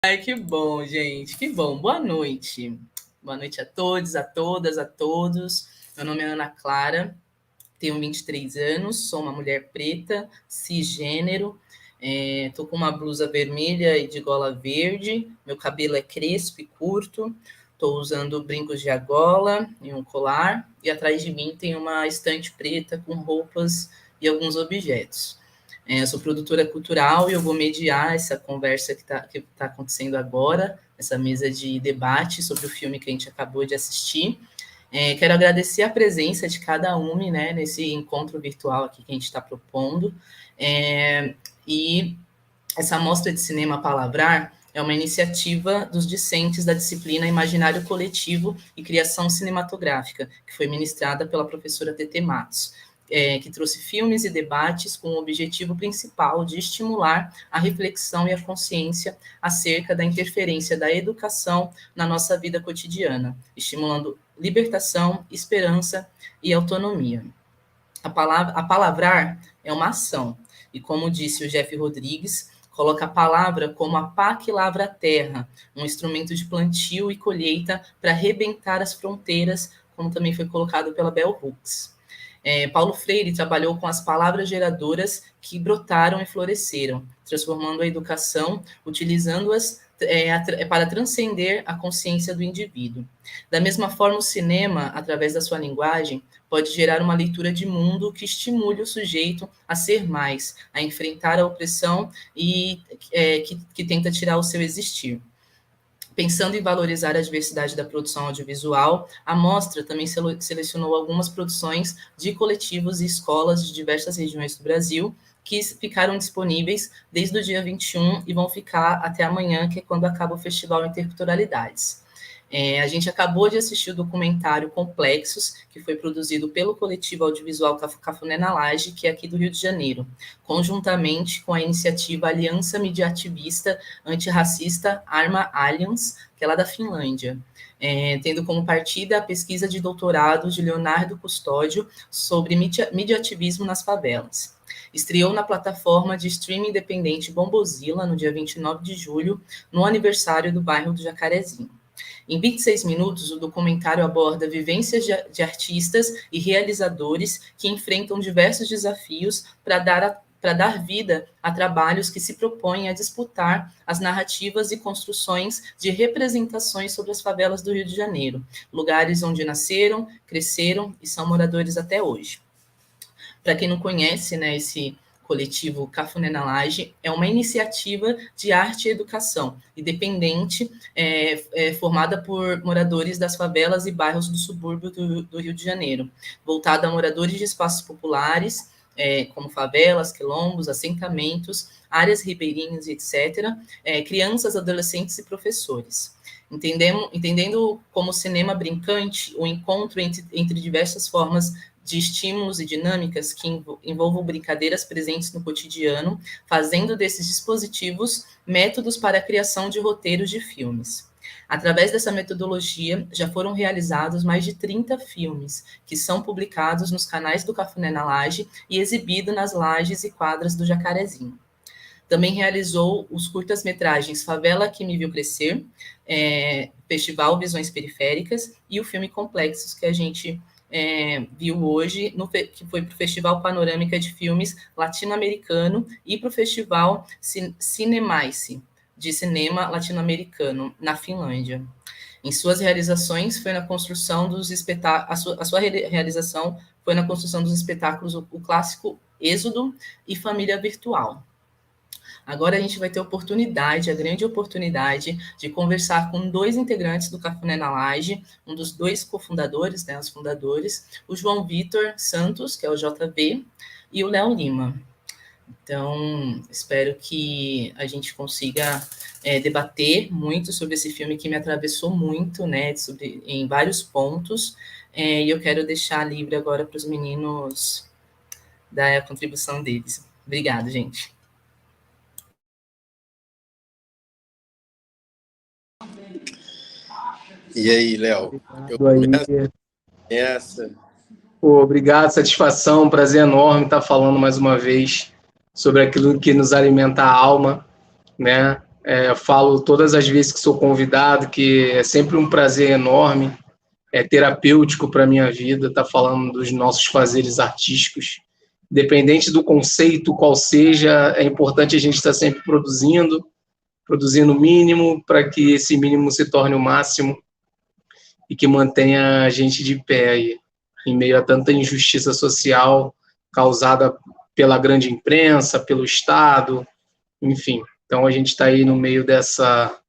Ai, que bom, gente, que bom. Boa noite. Boa noite a todos, a todas, a todos. Meu nome é Ana Clara, tenho 23 anos, sou uma mulher preta, cisgênero, tô com uma blusa vermelha e de gola verde, meu cabelo é crespo e curto, estou usando brincos de argola e um colar, e atrás de mim tem uma estante preta com roupas e alguns objetos. Eu sou produtora cultural e eu vou mediar essa conversa que tá acontecendo agora, essa mesa de debate sobre o filme que a gente acabou de assistir. Quero agradecer a presença de cada um, né, nesse encontro virtual aqui que a gente está propondo. E essa mostra de cinema Palavrar é uma iniciativa dos discentes da disciplina Imaginário Coletivo e Criação Cinematográfica, que foi ministrada pela professora Tetê Matos, que trouxe filmes e debates com o objetivo principal de estimular a reflexão e a consciência acerca da interferência da educação na nossa vida cotidiana, estimulando libertação, esperança e autonomia. A palavrar é uma ação, e como disse o Jeff Rodrigues, coloca a palavra como a pá que lavra a terra, um instrumento de plantio e colheita para arrebentar as fronteiras, como também foi colocado pela Bell Hooks. Paulo Freire trabalhou com as palavras geradoras que brotaram e floresceram, transformando a educação, utilizando-as para transcender a consciência do indivíduo. Da mesma forma, o cinema, através da sua linguagem, pode gerar uma leitura de mundo que estimule o sujeito a ser mais, a enfrentar a opressão e que tenta tirar o seu existir. Pensando em valorizar a diversidade da produção audiovisual, a mostra também selecionou algumas produções de coletivos e escolas de diversas regiões do Brasil, que ficaram disponíveis desde o dia 21 e vão ficar até amanhã, que é quando acaba o Festival Interculturalidades. A gente acabou de assistir o documentário Complexos, que foi produzido pelo coletivo audiovisual Cafuné na Laje, que é aqui do Rio de Janeiro, conjuntamente com a iniciativa Aliança Mediativista Antirracista Arma Alliance, que é lá da Finlândia, tendo como partida a pesquisa de doutorado de Leonardo Custódio sobre mediativismo nas favelas. Estreou na plataforma de streaming independente Bombozilla no dia 29 de julho, no aniversário do bairro do Jacarezinho. Em 26 minutos, o documentário aborda vivências de artistas e realizadores que enfrentam diversos desafios para dar vida a trabalhos que se propõem a disputar as narrativas e construções de representações sobre as favelas do Rio de Janeiro, lugares onde nasceram, cresceram e são moradores até hoje. Para quem não conhece, né, esse coletivo Cafuné na Laje é uma iniciativa de arte e educação independente, formada por moradores das favelas e bairros do subúrbio do Rio de Janeiro, voltada a moradores de espaços populares, como favelas, quilombos, assentamentos, áreas ribeirinhas, etc., crianças, adolescentes e professores. Entendendo como cinema brincante, o encontro entre diversas formas de estímulos e dinâmicas que envolvam brincadeiras presentes no cotidiano, fazendo desses dispositivos métodos para a criação de roteiros de filmes. Através dessa metodologia, já foram realizados mais de 30 filmes, que são publicados nos canais do Cafuné na Laje e exibidos nas lajes e quadras do Jacarezinho. Também realizou os curtas-metragens Favela que Me Viu Crescer, Festival Visões Periféricas e o filme Complexos, que a gente viu hoje, que foi para o Festival Panorâmica de Filmes Latino-Americano e para o Festival Cinemice, de cinema latino-americano, na Finlândia. Em suas realizações, foi na construção dos espetáculos, a sua realização foi na construção dos espetáculos o clássico Êxodo e Família Virtual. Agora a gente vai ter a grande oportunidade de conversar com dois integrantes do Cafuné na Laje, um dos dois cofundadores, né, os fundadores, o João Vitor Santos, que é o JV, e o Léo Lima. Então, espero que a gente consiga debater muito sobre esse filme que me atravessou muito, né, em vários pontos, e eu quero deixar livre agora para os meninos dar a contribuição deles. Obrigada, gente. E aí, Léo? Obrigado, satisfação, prazer enorme estar falando mais uma vez sobre aquilo que nos alimenta a alma, né? Falo todas as vezes que sou convidado que é sempre um prazer enorme, é terapêutico para a minha vida estar falando dos nossos fazeres artísticos. Independente do conceito, qual seja, é importante a gente estar sempre produzindo o mínimo para que esse mínimo se torne o máximo e que mantenha a gente de pé aí, em meio a tanta injustiça social causada pela grande imprensa, pelo Estado, enfim. Então a gente está aí no meio dessa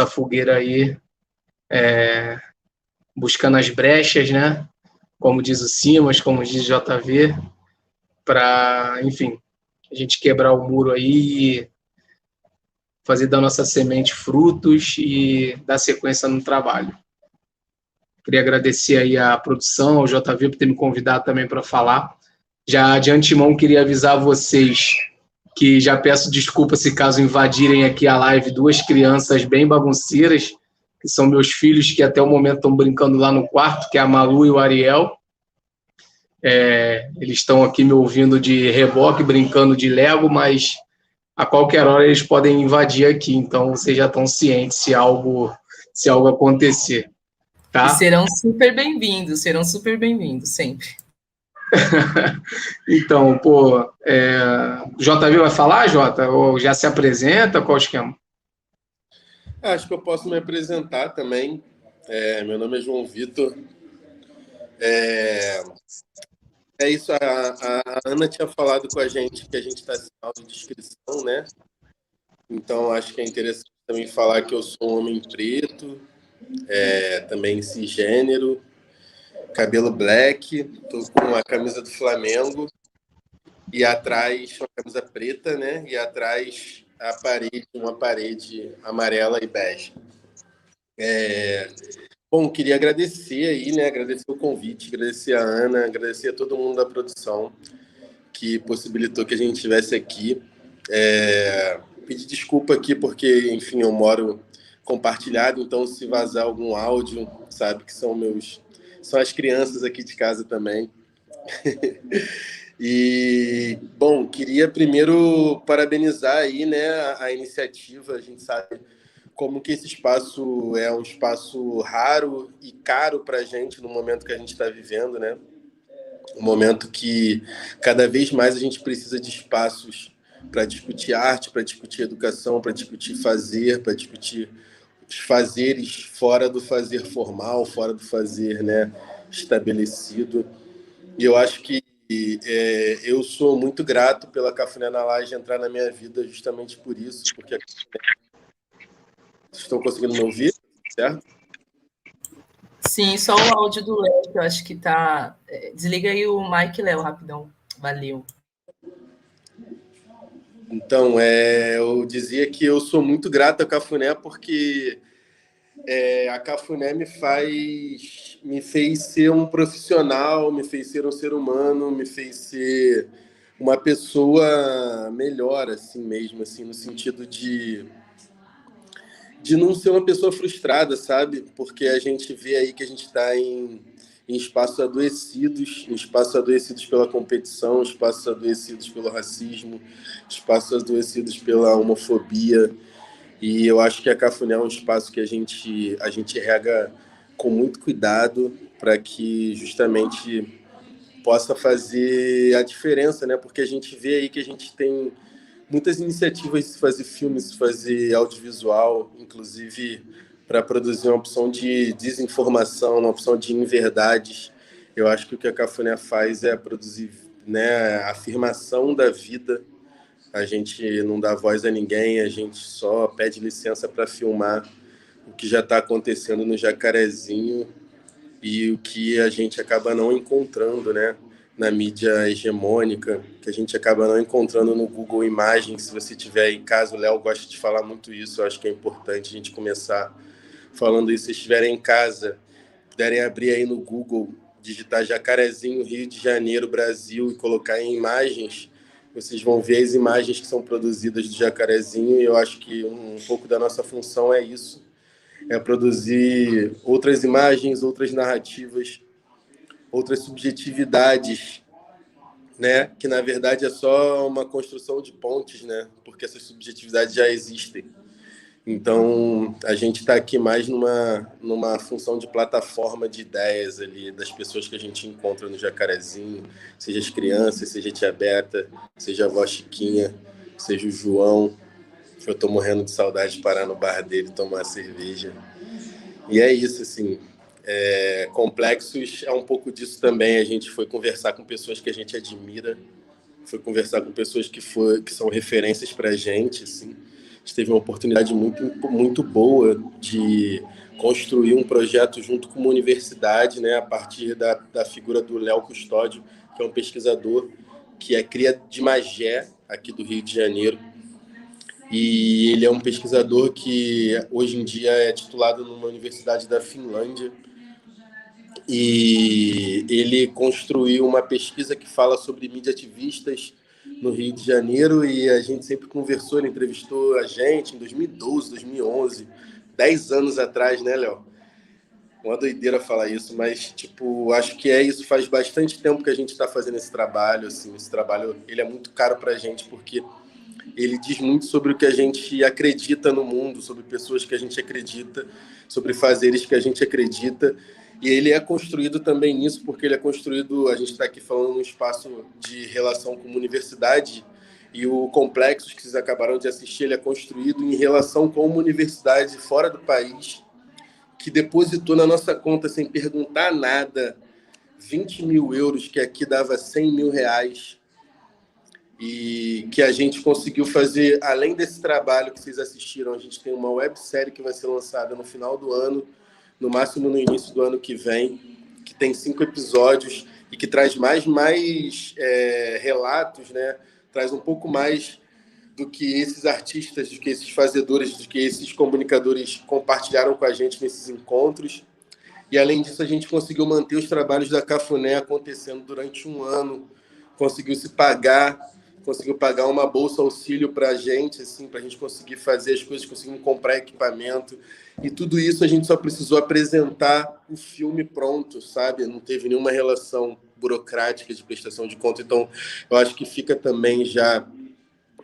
fogueira aí, buscando as brechas, né? Como diz o Simas, como diz o JV, para, enfim, a gente quebrar o muro aí e fazer da nossa semente frutos e dar sequência no trabalho. Queria agradecer aí a produção, ao JV, por ter me convidado também para falar. Já de antemão, queria avisar vocês que já peço desculpa se caso invadirem aqui a live duas crianças bem bagunceiras, que são meus filhos, que até o momento estão brincando lá no quarto, que é a Malu e o Ariel. Eles estão aqui me ouvindo de reboque, brincando de Lego, mas a qualquer hora eles podem invadir aqui, então vocês já estão cientes se algo acontecer. E Tá? serão super bem-vindos, sempre. Então, JV vai falar, Jota? Ou já se apresenta? Qual o esquema? Acho que eu posso me apresentar também. Meu nome é João Vitor. É isso, a Ana tinha falado com a gente que a gente está sem audiodescrição, né? Então, acho que é interessante também falar que eu sou um homem preto, também cisgênero, cabelo black, tô com a camisa do Flamengo e atrás uma camisa preta, né? E atrás uma parede amarela e bege. Bom, queria agradecer aí, né? Agradecer o convite, agradecer a Ana, agradecer a todo mundo da produção que possibilitou que a gente estivesse aqui. Pedir desculpa aqui porque, enfim, eu moro compartilhado, então se vazar algum áudio, sabe que são as crianças aqui de casa também. E, bom, queria primeiro parabenizar aí, né, a iniciativa. A gente sabe como que esse espaço é um espaço raro e caro para a gente no momento que a gente está vivendo, né? Um momento que cada vez mais a gente precisa de espaços para discutir arte, para discutir educação, para discutir fazer, para discutir os fazeres fora do fazer formal, fora do fazer, né, estabelecido. E eu acho que eu sou muito grato pela Cafuné na Laje entrar na minha vida justamente por isso, porque vocês estão conseguindo me ouvir, certo? Sim, só o áudio do Léo, que eu acho que tá... Desliga aí o mic, Léo, rapidão. Valeu. Então, eu dizia que eu sou muito grato à Cafuné porque a Cafuné me fez ser um profissional, me fez ser um ser humano, me fez ser uma pessoa melhor, assim mesmo, assim, no sentido de não ser uma pessoa frustrada, sabe? Porque a gente vê aí que a gente está em espaços adoecidos pela competição, espaços adoecidos pelo racismo, espaços adoecidos pela homofobia. E eu acho que a Cafuné é um espaço que a gente rega com muito cuidado para que justamente possa fazer a diferença, né? Porque a gente vê aí que a gente tem muitas iniciativas de fazer filmes, fazer audiovisual, inclusive para produzir uma opção de desinformação, uma opção de inverdades. Eu acho que o que a Cafuné faz é produzir, né, a afirmação da vida. A gente não dá voz a ninguém, a gente só pede licença para filmar o que já está acontecendo no Jacarezinho e o que a gente acaba não encontrando, né, na mídia hegemônica, que a gente acaba não encontrando no Google Imagens. Se você tiver em casa, o Léo gosta de falar muito isso, eu acho que é importante a gente começar falando isso. Se estiverem em casa, puderem abrir aí no Google, digitar Jacarezinho, Rio de Janeiro, Brasil, e colocar em imagens, vocês vão ver as imagens que são produzidas do Jacarezinho, e eu acho que um pouco da nossa função é isso, é produzir outras imagens, outras narrativas, outras subjetividades, né? Que na verdade é só uma construção de pontes, né? Porque essas subjetividades já existem. Então, a gente está aqui mais numa função de plataforma de ideias ali, das pessoas que a gente encontra no Jacarezinho, seja as crianças, seja a Tia Beta, seja a avó Chiquinha, seja o João, que eu estou morrendo de saudade de parar no bar dele e tomar cerveja. E é isso, assim, Complexos é um pouco disso também. A gente foi conversar com pessoas que a gente admira, foi conversar com pessoas que são referências para a gente, assim. A gente teve uma oportunidade muito, muito boa de construir um projeto junto com uma universidade, né, a partir da figura do Léo Custódio, que é um pesquisador que é cria de Magé, aqui do Rio de Janeiro. E ele é um pesquisador que hoje em dia é titulado numa universidade da Finlândia. E ele construiu uma pesquisa que fala sobre mídia ativistas no Rio de Janeiro, e a gente sempre conversou, ele entrevistou a gente em 2012, 2011, 10 anos atrás, né, Léo? Uma doideira falar isso, mas, tipo, acho que isso, faz bastante tempo que a gente está fazendo esse trabalho, assim, esse trabalho, ele é muito caro para a gente, porque ele diz muito sobre o que a gente acredita no mundo, sobre pessoas que a gente acredita, sobre fazeres que a gente acredita. E ele é construído também nisso, porque ele é construído, a gente está aqui falando num espaço de relação com uma universidade, e o Complexos, que vocês acabaram de assistir, ele é construído em relação com uma universidade fora do país, que depositou na nossa conta, sem perguntar nada, 20 mil euros, que aqui dava 100 mil reais, e que a gente conseguiu fazer, além desse trabalho que vocês assistiram, a gente tem uma websérie que vai ser lançada no final do ano, no máximo no início do ano que vem, que tem 5 episódios e que traz mais relatos, né? Traz um pouco mais do que esses artistas, do que esses fazedores, do que esses comunicadores compartilharam com a gente nesses encontros. E, além disso, a gente conseguiu manter os trabalhos da Cafuné acontecendo durante um ano, conseguiu pagar uma bolsa auxílio para a gente, assim, para a gente conseguir fazer as coisas, conseguimos comprar equipamento. E tudo isso a gente só precisou apresentar o filme pronto, sabe? Não teve nenhuma relação burocrática de prestação de conta. Então, eu acho que fica também já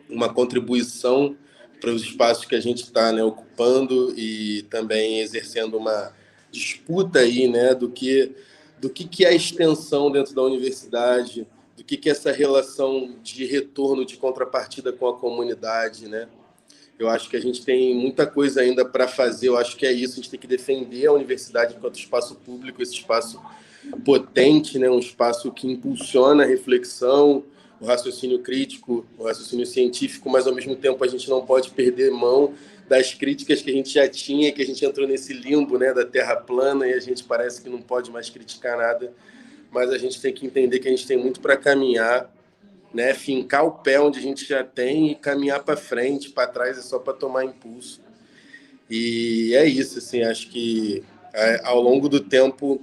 uma contribuição para os espaços que a gente está, né, ocupando, e também exercendo uma disputa aí, né, do que é a extensão dentro da universidade, do que é essa relação de retorno, de contrapartida com a comunidade, né? Eu acho que a gente tem muita coisa ainda para fazer. Eu acho que é isso, a gente tem que defender a universidade enquanto espaço público, esse espaço potente, né? Um espaço que impulsiona a reflexão, o raciocínio crítico, o raciocínio científico, mas, ao mesmo tempo, a gente não pode perder mão das críticas que a gente já tinha, que a gente entrou nesse limbo, né, da terra plana, e a gente parece que não pode mais criticar nada, mas a gente tem que entender que a gente tem muito para caminhar, né, fincar o pé onde a gente já tem e caminhar para frente, para trás é só para tomar impulso. E é isso, assim, acho que ao longo do tempo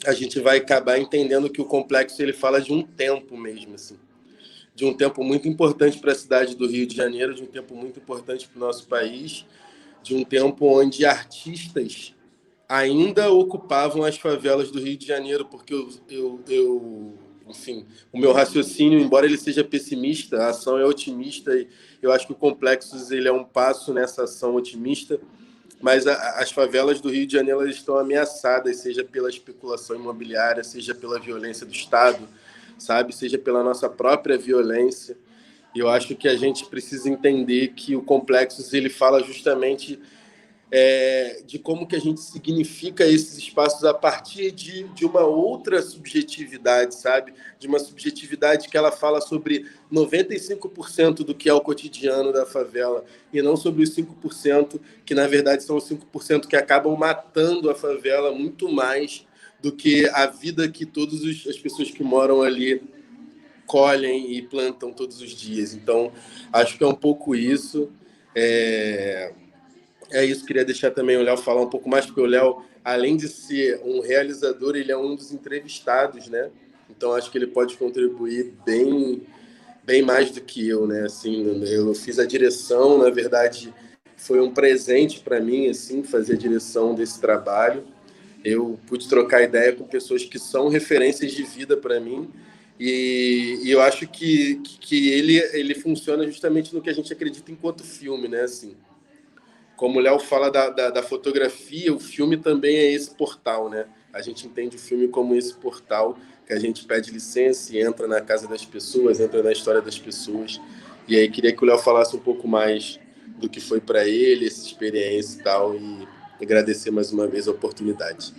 a gente vai acabar entendendo que o Complexo, ele fala de um tempo mesmo, assim, de um tempo muito importante para a cidade do Rio de Janeiro, de um tempo muito importante para o nosso país, de um tempo onde artistas ainda ocupavam as favelas do Rio de Janeiro, porque enfim, o meu raciocínio, embora ele seja pessimista, a ação é otimista, e eu acho que o Complexos, ele é um passo nessa ação otimista, mas as favelas do Rio de Janeiro, elas estão ameaçadas, seja pela especulação imobiliária, seja pela violência do Estado, sabe, seja pela nossa própria violência. E eu acho que a gente precisa entender que o Complexos, ele fala justamente de como que a gente significa esses espaços a partir de uma outra subjetividade, sabe? De uma subjetividade que ela fala sobre 95% do que é o cotidiano da favela, e não sobre os 5%, que na verdade são os 5% que acabam matando a favela muito mais do que a vida que todas as pessoas que moram ali colhem e plantam todos os dias. Então, acho que é um pouco isso. É isso, queria deixar também o Léo falar um pouco mais, porque o Léo, além de ser um realizador, ele é um dos entrevistados, né? Então, acho que ele pode contribuir bem mais do que eu, né? Assim, eu fiz a direção, na verdade, foi um presente para mim, assim, fazer a direção desse trabalho. Eu pude trocar ideia com pessoas que são referências de vida para mim, e eu acho que ele funciona justamente no que a gente acredita enquanto filme, né? Assim, como o Léo fala da fotografia, o filme também é esse portal, né? A gente entende o filme como esse portal que a gente pede licença e entra na casa das pessoas, entra na história das pessoas. E aí queria que o Léo falasse um pouco mais do que foi para ele, essa experiência e tal, e agradecer mais uma vez a oportunidade.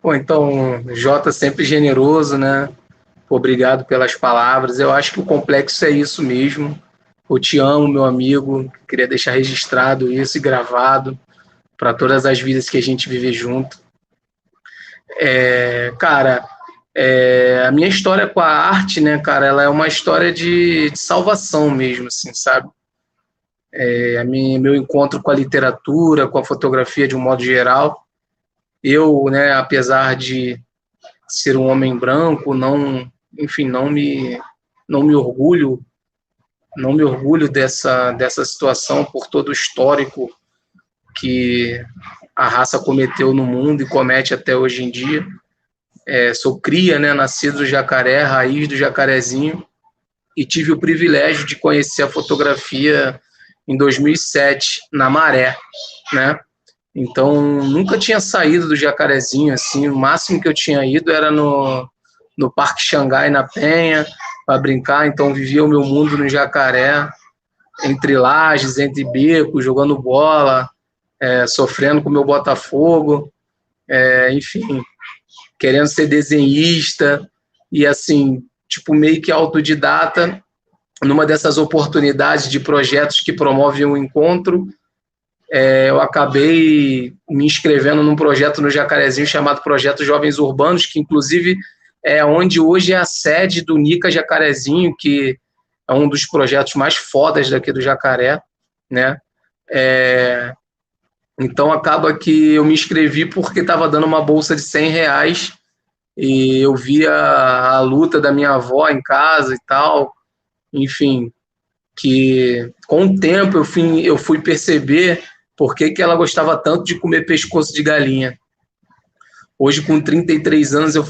Pô, então, Jota sempre generoso, né? Obrigado pelas palavras. Eu acho que o complexo é isso mesmo. Eu te amo, meu amigo. Queria deixar registrado isso e gravado para todas as vidas que a gente vive junto. Cara, a minha história com a arte, né, cara, ela é uma história de salvação mesmo, assim, sabe? Meu encontro com a literatura, com a fotografia de um modo geral. Eu, né, apesar de ser um homem branco, não me orgulho dessa situação por todo o histórico que a raça cometeu no mundo e comete até hoje em dia. Sou cria, né, nascido do jacaré, raiz do jacarezinho, e tive o privilégio de conhecer a fotografia em 2007, na Maré, né? Então, nunca tinha saído do Jacarezinho, assim, o máximo que eu tinha ido era no Parque Xangai, na Penha, para brincar. Então, vivia o meu mundo no Jacaré, entre lajes, entre becos, jogando bola, sofrendo com o meu Botafogo, enfim, querendo ser desenhista, e assim, tipo, meio que autodidata, numa dessas oportunidades de projetos que promovem um encontro, eu acabei me inscrevendo num projeto no Jacarezinho chamado Projeto Jovens Urbanos, que inclusive é onde hoje é a sede do Nica Jacarezinho, que é um dos projetos mais fodas daqui do Jacaré, né? Então acaba que eu me inscrevi porque estava dando uma bolsa de R$100 e eu via a luta da minha avó em casa e tal, enfim, que com o tempo eu fui perceber por que ela gostava tanto de comer pescoço de galinha. Hoje, com 33 anos, eu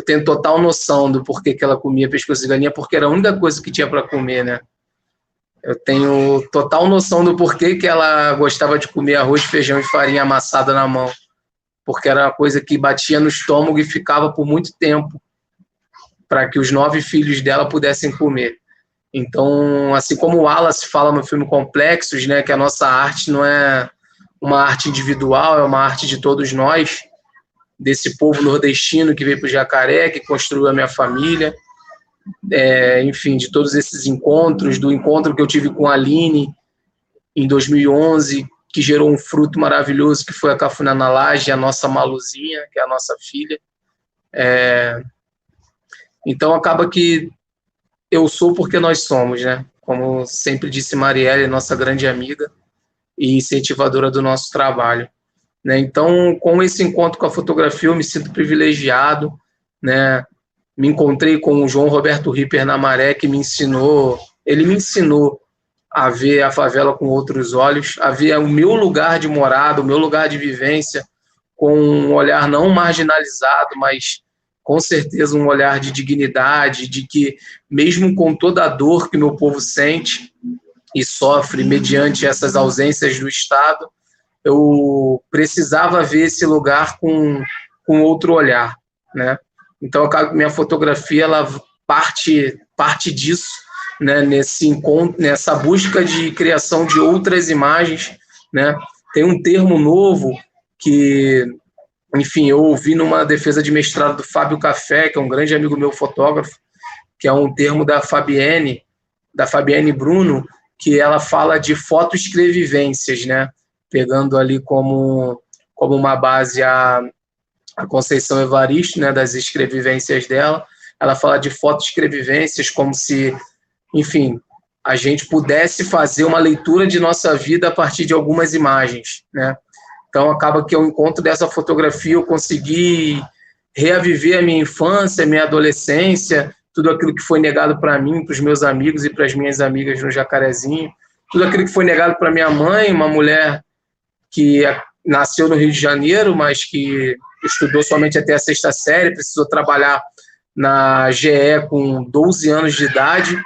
tenho total noção do porquê que ela comia pescoço de galinha, porque era a única coisa que tinha para comer, né? Eu tenho total noção do porquê que ela gostava de comer arroz, feijão e farinha amassada na mão, porque era uma coisa que batia no estômago e ficava por muito tempo, para que os 9 filhos dela pudessem comer. Então, assim como o Wallace fala no filme Complexos, né, que a nossa arte não é uma arte individual, é uma arte de todos nós, desse povo nordestino que veio para o Jacaré, que construiu a minha família, enfim, de todos esses encontros, do encontro que eu tive com a Aline em 2011, que gerou um fruto maravilhoso, que foi a Cafuné na Laje, a nossa Maluzinha, que é a nossa filha. Então, acaba que eu sou porque nós somos, né? Como sempre disse Marielle, nossa grande amiga e incentivadora do nosso trabalho, né? Então, com esse encontro com a fotografia, eu me sinto privilegiado, né? Me encontrei com o João Roberto Ripper na Maré, que ele me ensinou a ver a favela com outros olhos, a ver o meu lugar de morada, o meu lugar de vivência, com um olhar não marginalizado, mas com certeza um olhar de dignidade, de que mesmo com toda a dor que meu povo sente e sofre mediante essas ausências do Estado, eu precisava ver esse lugar com outro olhar, né? Então, minha fotografia ela parte disso, né? Nesse encontro, nessa busca de criação de outras imagens, né? Tem um termo novo que, enfim, eu ouvi numa defesa de mestrado do Fábio Café, que é um grande amigo meu fotógrafo, que é um termo da Fabienne Bruno, que ela fala de fotoescrevivências, né? Pegando ali como uma base a Conceição Evaristo, né, das escrevivências dela. Ela fala de fotoescrevivências como se, enfim, a gente pudesse fazer uma leitura de nossa vida a partir de algumas imagens, né? Então, acaba que ao encontro dessa fotografia eu consegui reaviver a minha infância, a minha adolescência, tudo aquilo que foi negado para mim, para os meus amigos e para as minhas amigas no Jacarezinho, tudo aquilo que foi negado para minha mãe, uma mulher que nasceu no Rio de Janeiro, mas que estudou somente até a 6ª série, precisou trabalhar na GE com 12 anos de idade,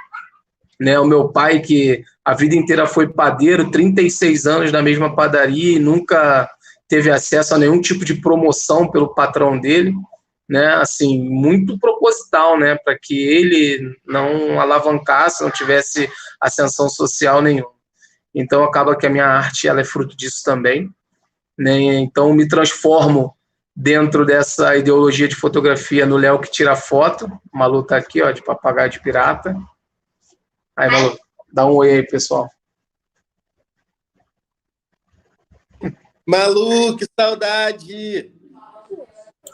né? O meu pai, que a vida inteira foi padeiro, 36 anos na mesma padaria e nunca teve acesso a nenhum tipo de promoção pelo patrão dele, né? Assim, muito proposital, né? Para que ele não alavancasse, não tivesse ascensão social nenhuma. Então, acaba que a minha arte ela é fruto disso também, né? Então, me transformo dentro dessa ideologia de fotografia no Léo que tira foto. O Malu tá aqui, ó, de papagaio de pirata. Aí, Malu, dá um oi aí, pessoal. Malu, que saudade!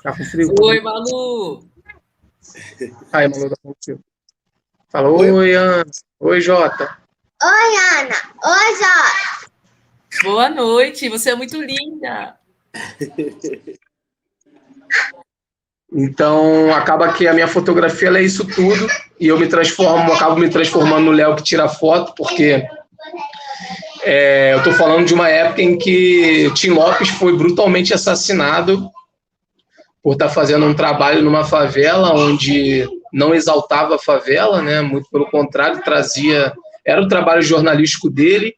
Tá com frio? Oi, Malu! Aí, Malu, dá um frio. Fala, oi, Ana. Oi, Jota. Oi, Ana. Oi, Jota. Boa noite, você é muito linda. Então, acaba que a minha fotografia ela é isso tudo, e eu acabo me transformando no Léo que tira foto, porque eu estou falando de uma época em que Tim Lopes foi brutalmente assassinado por estar fazendo um trabalho numa favela onde não exaltava a favela, né? Muito pelo contrário, era o trabalho jornalístico dele,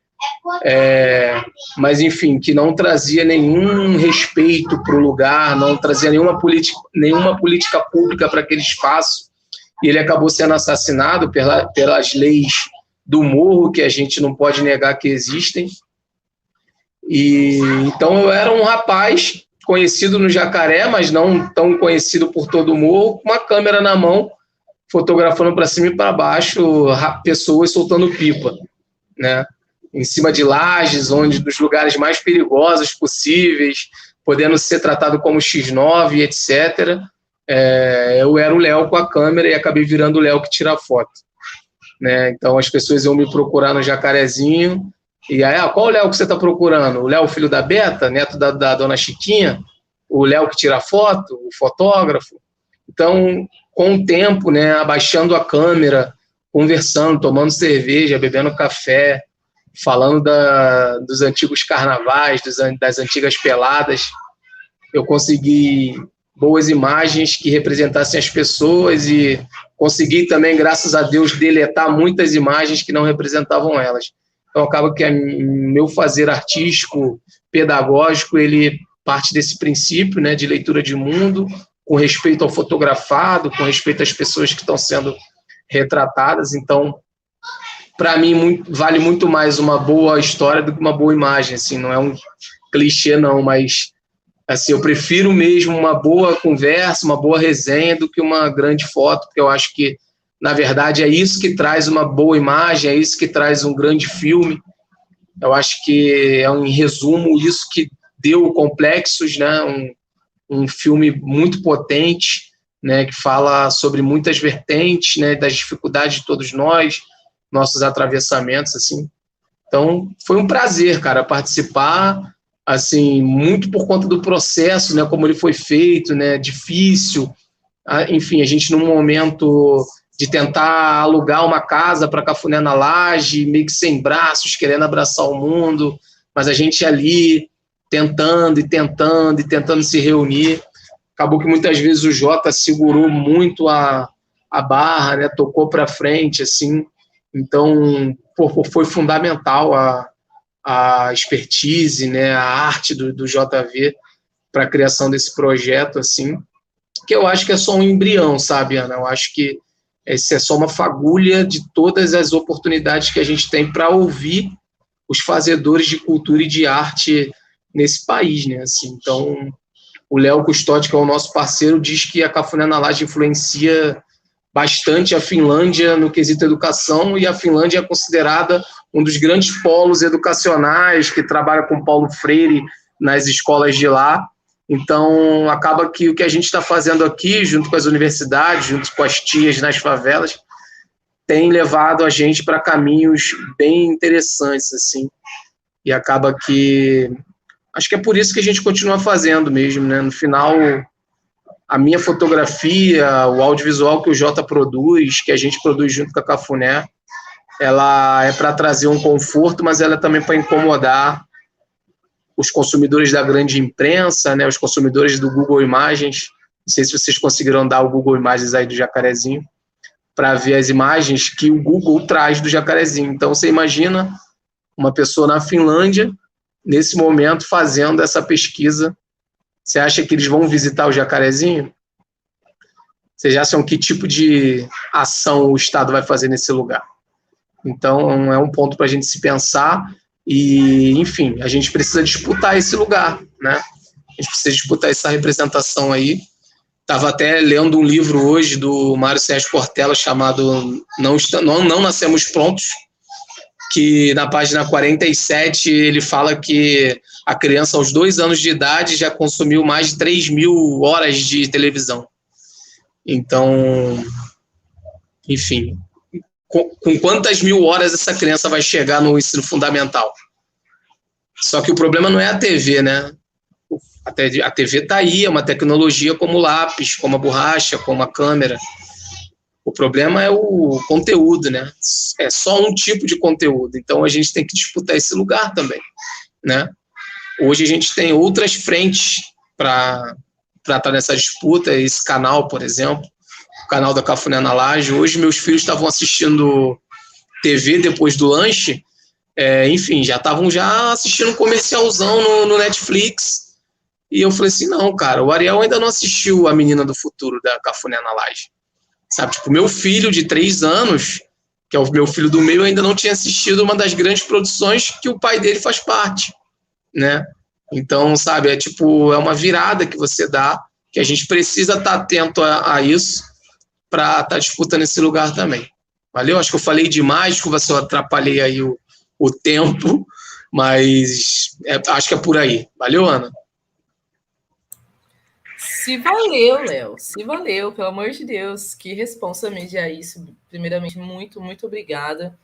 mas, enfim, que não trazia nenhum respeito para o lugar, não trazia nenhuma política pública para aquele espaço, e ele acabou sendo assassinado pelas leis do morro, que a gente não pode negar que existem. E então eu era um rapaz conhecido no Jacaré, mas não tão conhecido por todo o morro, com uma câmera na mão, fotografando para cima e para baixo pessoas soltando pipa, né? Em cima de lajes, dos lugares mais perigosos possíveis, podendo ser tratado como X9, etc. Eu era o Léo com a câmera e acabei virando o Léo que tira foto, né? Então as pessoas iam me procurar no Jacarezinho, e aí, qual o Léo que você está procurando? O Léo, filho da Beta, neto da dona Chiquinha? O Léo que tira foto? O fotógrafo? Então, com o tempo, né, abaixando a câmera, conversando, tomando cerveja, bebendo café, falando dos antigos carnavais, das antigas peladas, eu consegui boas imagens que representassem as pessoas e consegui também, graças a Deus, deletar muitas imagens que não representavam elas. Então, acaba que meu fazer artístico, pedagógico, ele parte desse princípio, né, de leitura de mundo, com respeito ao fotografado, com respeito às pessoas que estão sendo retratadas. Então, para mim, vale muito mais uma boa história do que uma boa imagem. Assim, não é um clichê, não, mas assim, eu prefiro mesmo uma boa conversa, uma boa resenha do que uma grande foto, porque eu acho que, na verdade, é isso que traz uma boa imagem, é isso que traz um grande filme. Eu acho que é, em resumo, isso que deu o Complexos, né? Um filme muito potente, né? Que fala sobre muitas vertentes, né? Das dificuldades de todos nós, nossos atravessamentos, assim. Então, foi um prazer, cara, participar, assim, muito por conta do processo, né? Como ele foi feito, né? Difícil. Enfim, a gente num momento de tentar alugar uma casa para Cafuné na Laje, meio que sem braços, querendo abraçar o mundo, mas a gente ali tentando se reunir. Acabou que muitas vezes o Jota segurou muito a barra, né? Tocou para frente, assim. Então, foi fundamental a expertise, né? A arte do JV para a criação desse projeto, assim, que eu acho que é só um embrião, sabe, Ana? Eu acho que essa é só uma fagulha de todas as oportunidades que a gente tem para ouvir os fazedores de cultura e de arte nesse país, né? Assim, então, o Léo Custódio, que é o nosso parceiro, diz que a Cafuné na Laje influencia bastante a Finlândia no quesito educação, e a Finlândia é considerada um dos grandes polos educacionais, que trabalha com Paulo Freire nas escolas de lá. Então, acaba que o que a gente está fazendo aqui, junto com as universidades, junto com as tias nas favelas, tem levado a gente para caminhos bem interessantes, assim. E acaba que... acho que é por isso que a gente continua fazendo mesmo, né? No final, a minha fotografia, o audiovisual que o Jota produz, que a gente produz junto com a Cafuné, ela é para trazer um conforto, mas ela é também para incomodar os consumidores da grande imprensa, né, os consumidores do Google Imagens. Não sei se vocês conseguiram dar o Google Imagens aí do Jacarezinho, para ver as imagens que o Google traz do jacarezinho. Então, você imagina uma pessoa na Finlândia, nesse momento, fazendo essa pesquisa. Você acha que eles vão visitar o jacarezinho? Vocês acham que tipo de ação o Estado vai fazer nesse lugar? Então, é um ponto para a gente se pensar e, enfim, a gente precisa disputar esse lugar, né? A gente precisa disputar essa representação aí. Estava até lendo um livro hoje do Mário Sérgio Cortella chamado Não Nascemos Prontos, que na página 47 ele fala que a criança aos 2 anos de idade já consumiu mais de 3.000 horas de televisão. Então, enfim, com quantas mil horas essa criança vai chegar no ensino fundamental? Só que o problema não é a TV, né? A TV está aí, é uma tecnologia como o lápis, como a borracha, como a câmera. O problema é o conteúdo, né? É só um tipo de conteúdo. Então, a gente tem que disputar esse lugar também, né? Hoje a gente tem outras frentes para estar nessa disputa. Esse canal, por exemplo, o canal da Cafuné na Laje. Hoje, meus filhos estavam assistindo TV depois do lanche. Enfim, já estavam assistindo um comercialzão no Netflix. E eu falei assim, não, cara, o Ariel ainda não assistiu A Menina do Futuro, da Cafuné na Laje. Sabe, tipo, meu filho de 3 anos, que é o meu filho do meio, ainda não tinha assistido uma das grandes produções que o pai dele faz parte, né? Então, sabe, é uma virada que você dá, que a gente precisa estar atento a isso para estar disputando esse lugar também. Valeu? Acho que eu falei demais, desculpa se eu atrapalhei aí o tempo, mas acho que é por aí. Valeu, Ana? Se valeu, Léo. Se valeu, pelo amor de Deus. Que responsa mediar isso. Primeiramente, muito, muito obrigada.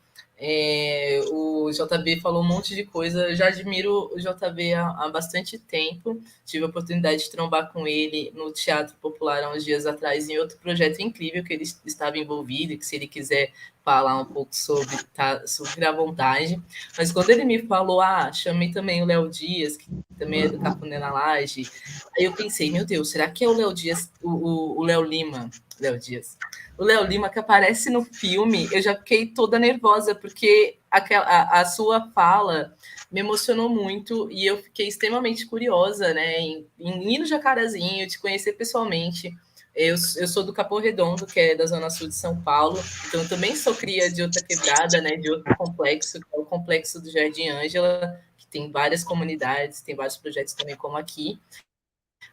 O JB falou um monte de coisa. Eu já admiro o JB há bastante tempo. Tive a oportunidade de trombar com ele no Teatro Popular há uns dias atrás, em outro projeto incrível que ele estava envolvido, e que se ele quiser falar um pouco sobre, tá super à vontade. Mas quando ele me falou, chamei também o Léo Dias, que também é do Cafuné na Laje, aí eu pensei, meu Deus, será que é o Léo Dias, o Léo Lima? Léo Dias. O Léo Lima, que aparece no filme, eu já fiquei toda nervosa, porque a sua fala me emocionou muito e eu fiquei extremamente curiosa, né, em ir no Jacarezinho, te conhecer pessoalmente. Eu sou do Capão Redondo, que é da Zona Sul de São Paulo, então eu também sou cria de outra quebrada, né, de outro complexo, que é o Complexo do Jardim Ângela, que tem várias comunidades, tem vários projetos também como aqui.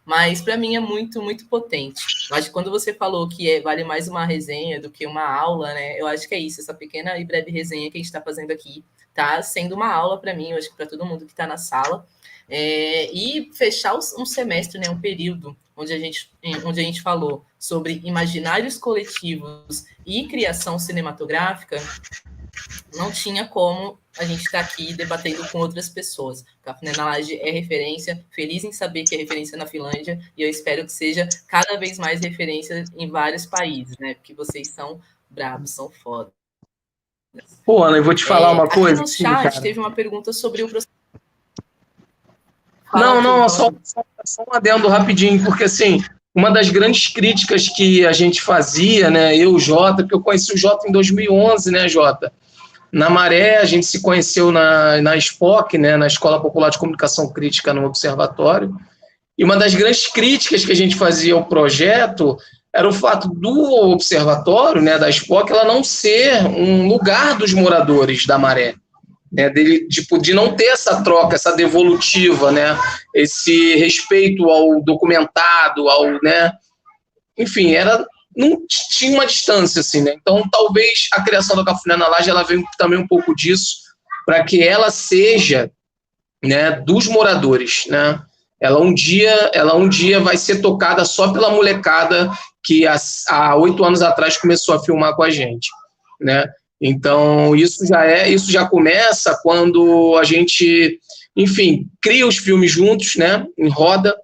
Mas para mim é muito, muito potente. Eu acho que quando você falou que vale mais uma resenha do que uma aula, né? Eu acho que é isso, essa pequena e breve resenha que a gente está fazendo aqui está sendo uma aula para mim, eu acho que para todo mundo que está na sala. E fechar um semestre, né, um período onde a gente falou sobre imaginários coletivos e criação cinematográfica, não tinha como a gente estar aqui debatendo com outras pessoas. O Cafuné na Laje é referência, feliz em saber que é referência na Finlândia, e eu espero que seja cada vez mais referência em vários países, né? Porque vocês são bravos, são foda. Pô, Ana, eu vou te falar uma coisa. No chat teve uma pergunta sobre o processo. Só um adendo rapidinho, porque assim, uma das grandes críticas que a gente fazia, né, eu, Jota, porque eu conheci o Jota em 2011, né, Jota? Na Maré, a gente se conheceu na SPOC, né, na Escola Popular de Comunicação Crítica no Observatório, e uma das grandes críticas que a gente fazia ao projeto era o fato do Observatório, né, da SPOC, ela não ser um lugar dos moradores da Maré, né, de não ter essa troca, essa devolutiva, né, esse respeito ao documentado, né, enfim, não tinha uma distância, assim, né? Então, talvez a criação da Cafuné na Laje, ela veio também um pouco disso, para que ela seja, né, dos moradores, né? Ela um dia vai ser tocada só pela molecada que há 8 anos atrás começou a filmar com a gente, né? Então, isso já começa quando a gente, enfim, cria os filmes juntos, né, em roda,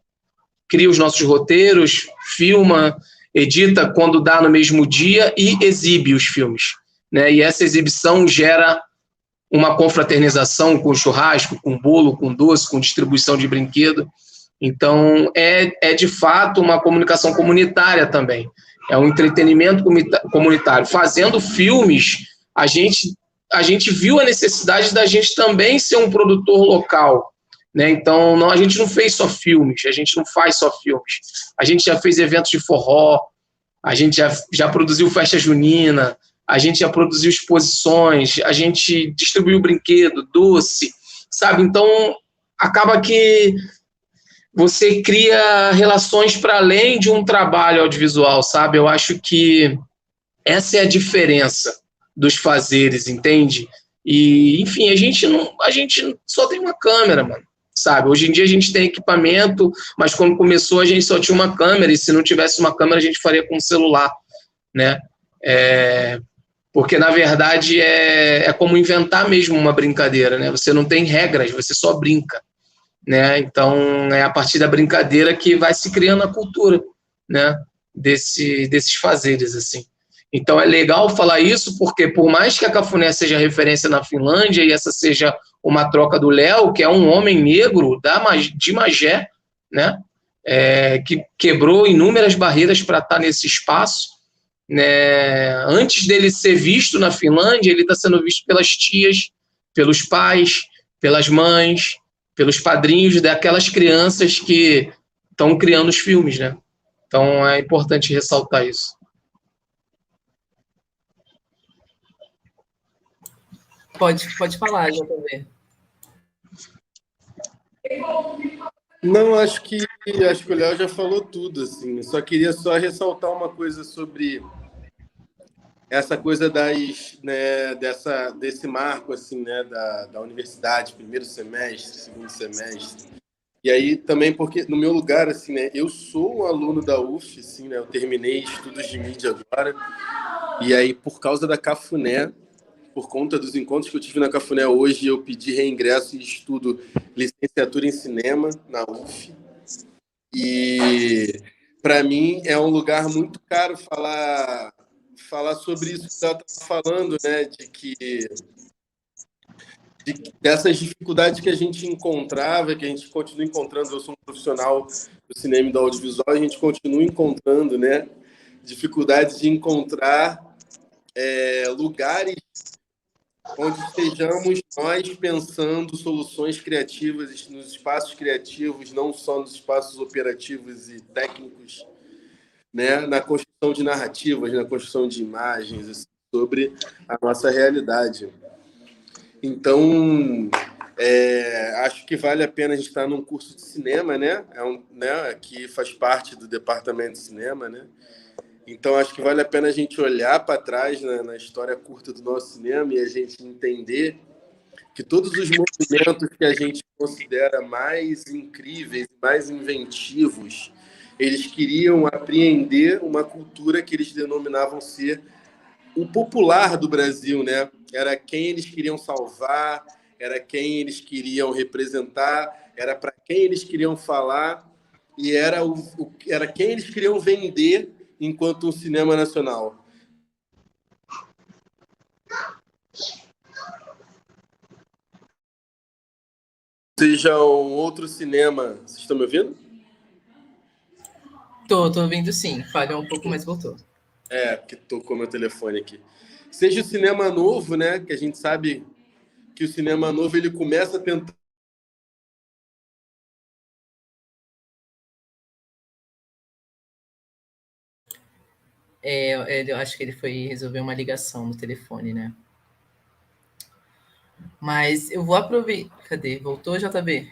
cria os nossos roteiros, filma, edita quando dá no mesmo dia e exibe os filmes, né? E essa exibição gera uma confraternização com churrasco, com bolo, com doce, com distribuição de brinquedo. Então, é de fato uma comunicação comunitária também. é um entretenimento comunitário. Fazendo filmes, a gente viu a necessidade da gente também ser um produtor local, né? Então, a gente não fez só filmes, a gente não faz só filmes. A gente já fez eventos de forró, a gente já produziu festa junina, a gente já produziu exposições, a gente distribuiu brinquedo, doce, sabe? Então, acaba que você cria relações para além de um trabalho audiovisual, sabe? Eu acho que essa é a diferença dos fazeres, entende? E, enfim, a gente só tem uma câmera, mano, sabe? Hoje em dia a gente tem equipamento, mas quando começou a gente só tinha uma câmera, e se não tivesse uma câmera a gente faria com um celular, né? Porque, na verdade, é como inventar mesmo uma brincadeira, né? Você não tem regras, você só brinca, né? Então, é a partir da brincadeira que vai se criando a cultura, né? Desses fazeres, assim. Então, é legal falar isso, porque por mais que a Cafuné seja referência na Finlândia, e essa seja uma troca do Léo, que é um homem negro de Magé, né? Que quebrou inúmeras barreiras para estar nesse espaço, né? Antes dele ser visto na Finlândia, ele está sendo visto pelas tias, pelos pais, pelas mães, pelos padrinhos daquelas crianças que estão criando os filmes, né? Então é importante ressaltar isso. Pode falar, JV. Não, acho que o Léo já falou tudo, assim. Eu só queria ressaltar uma coisa sobre essa coisa desse marco, assim, né, da universidade, primeiro semestre, segundo semestre. E aí também porque, no meu lugar, assim, né, eu sou um aluno da UF, assim, né, eu terminei estudos de mídia agora, e aí por causa da Cafuné, por conta dos encontros que eu tive na Cafuné hoje, eu pedi reingresso e estudo licenciatura em cinema na UF. E para mim é um lugar muito caro falar sobre isso que ela está falando, né? Dessas dificuldades que a gente encontrava, que a gente continua encontrando. Eu sou um profissional do cinema e do audiovisual, a gente continua encontrando, né? Dificuldades de encontrar lugares onde estejamos nós pensando soluções criativas nos espaços criativos, não só nos espaços operativos e técnicos, né? Na construção de narrativas, na construção de imagens, assim, sobre a nossa realidade. Então, acho que vale a pena a gente estar num curso de cinema, né? Que faz parte do departamento de cinema, né? Então, acho que vale a pena a gente olhar para trás, né, na história curta do nosso cinema e a gente entender que todos os movimentos que a gente considera mais incríveis, mais inventivos, eles queriam apreender uma cultura que eles denominavam ser o popular do Brasil, né? Era quem eles queriam salvar, era quem eles queriam representar, era para quem eles queriam falar e era quem eles queriam vender enquanto um cinema nacional. Seja um outro cinema... Vocês estão me ouvindo? Tô ouvindo sim. Falhou um pouco, mas voltou. Porque tocou meu telefone aqui. Seja o cinema novo, né? Que a gente sabe que o cinema novo ele começa a tentar... Eu acho que ele foi resolver uma ligação no telefone, né? Mas eu vou aproveitar... Cadê? Voltou, JB?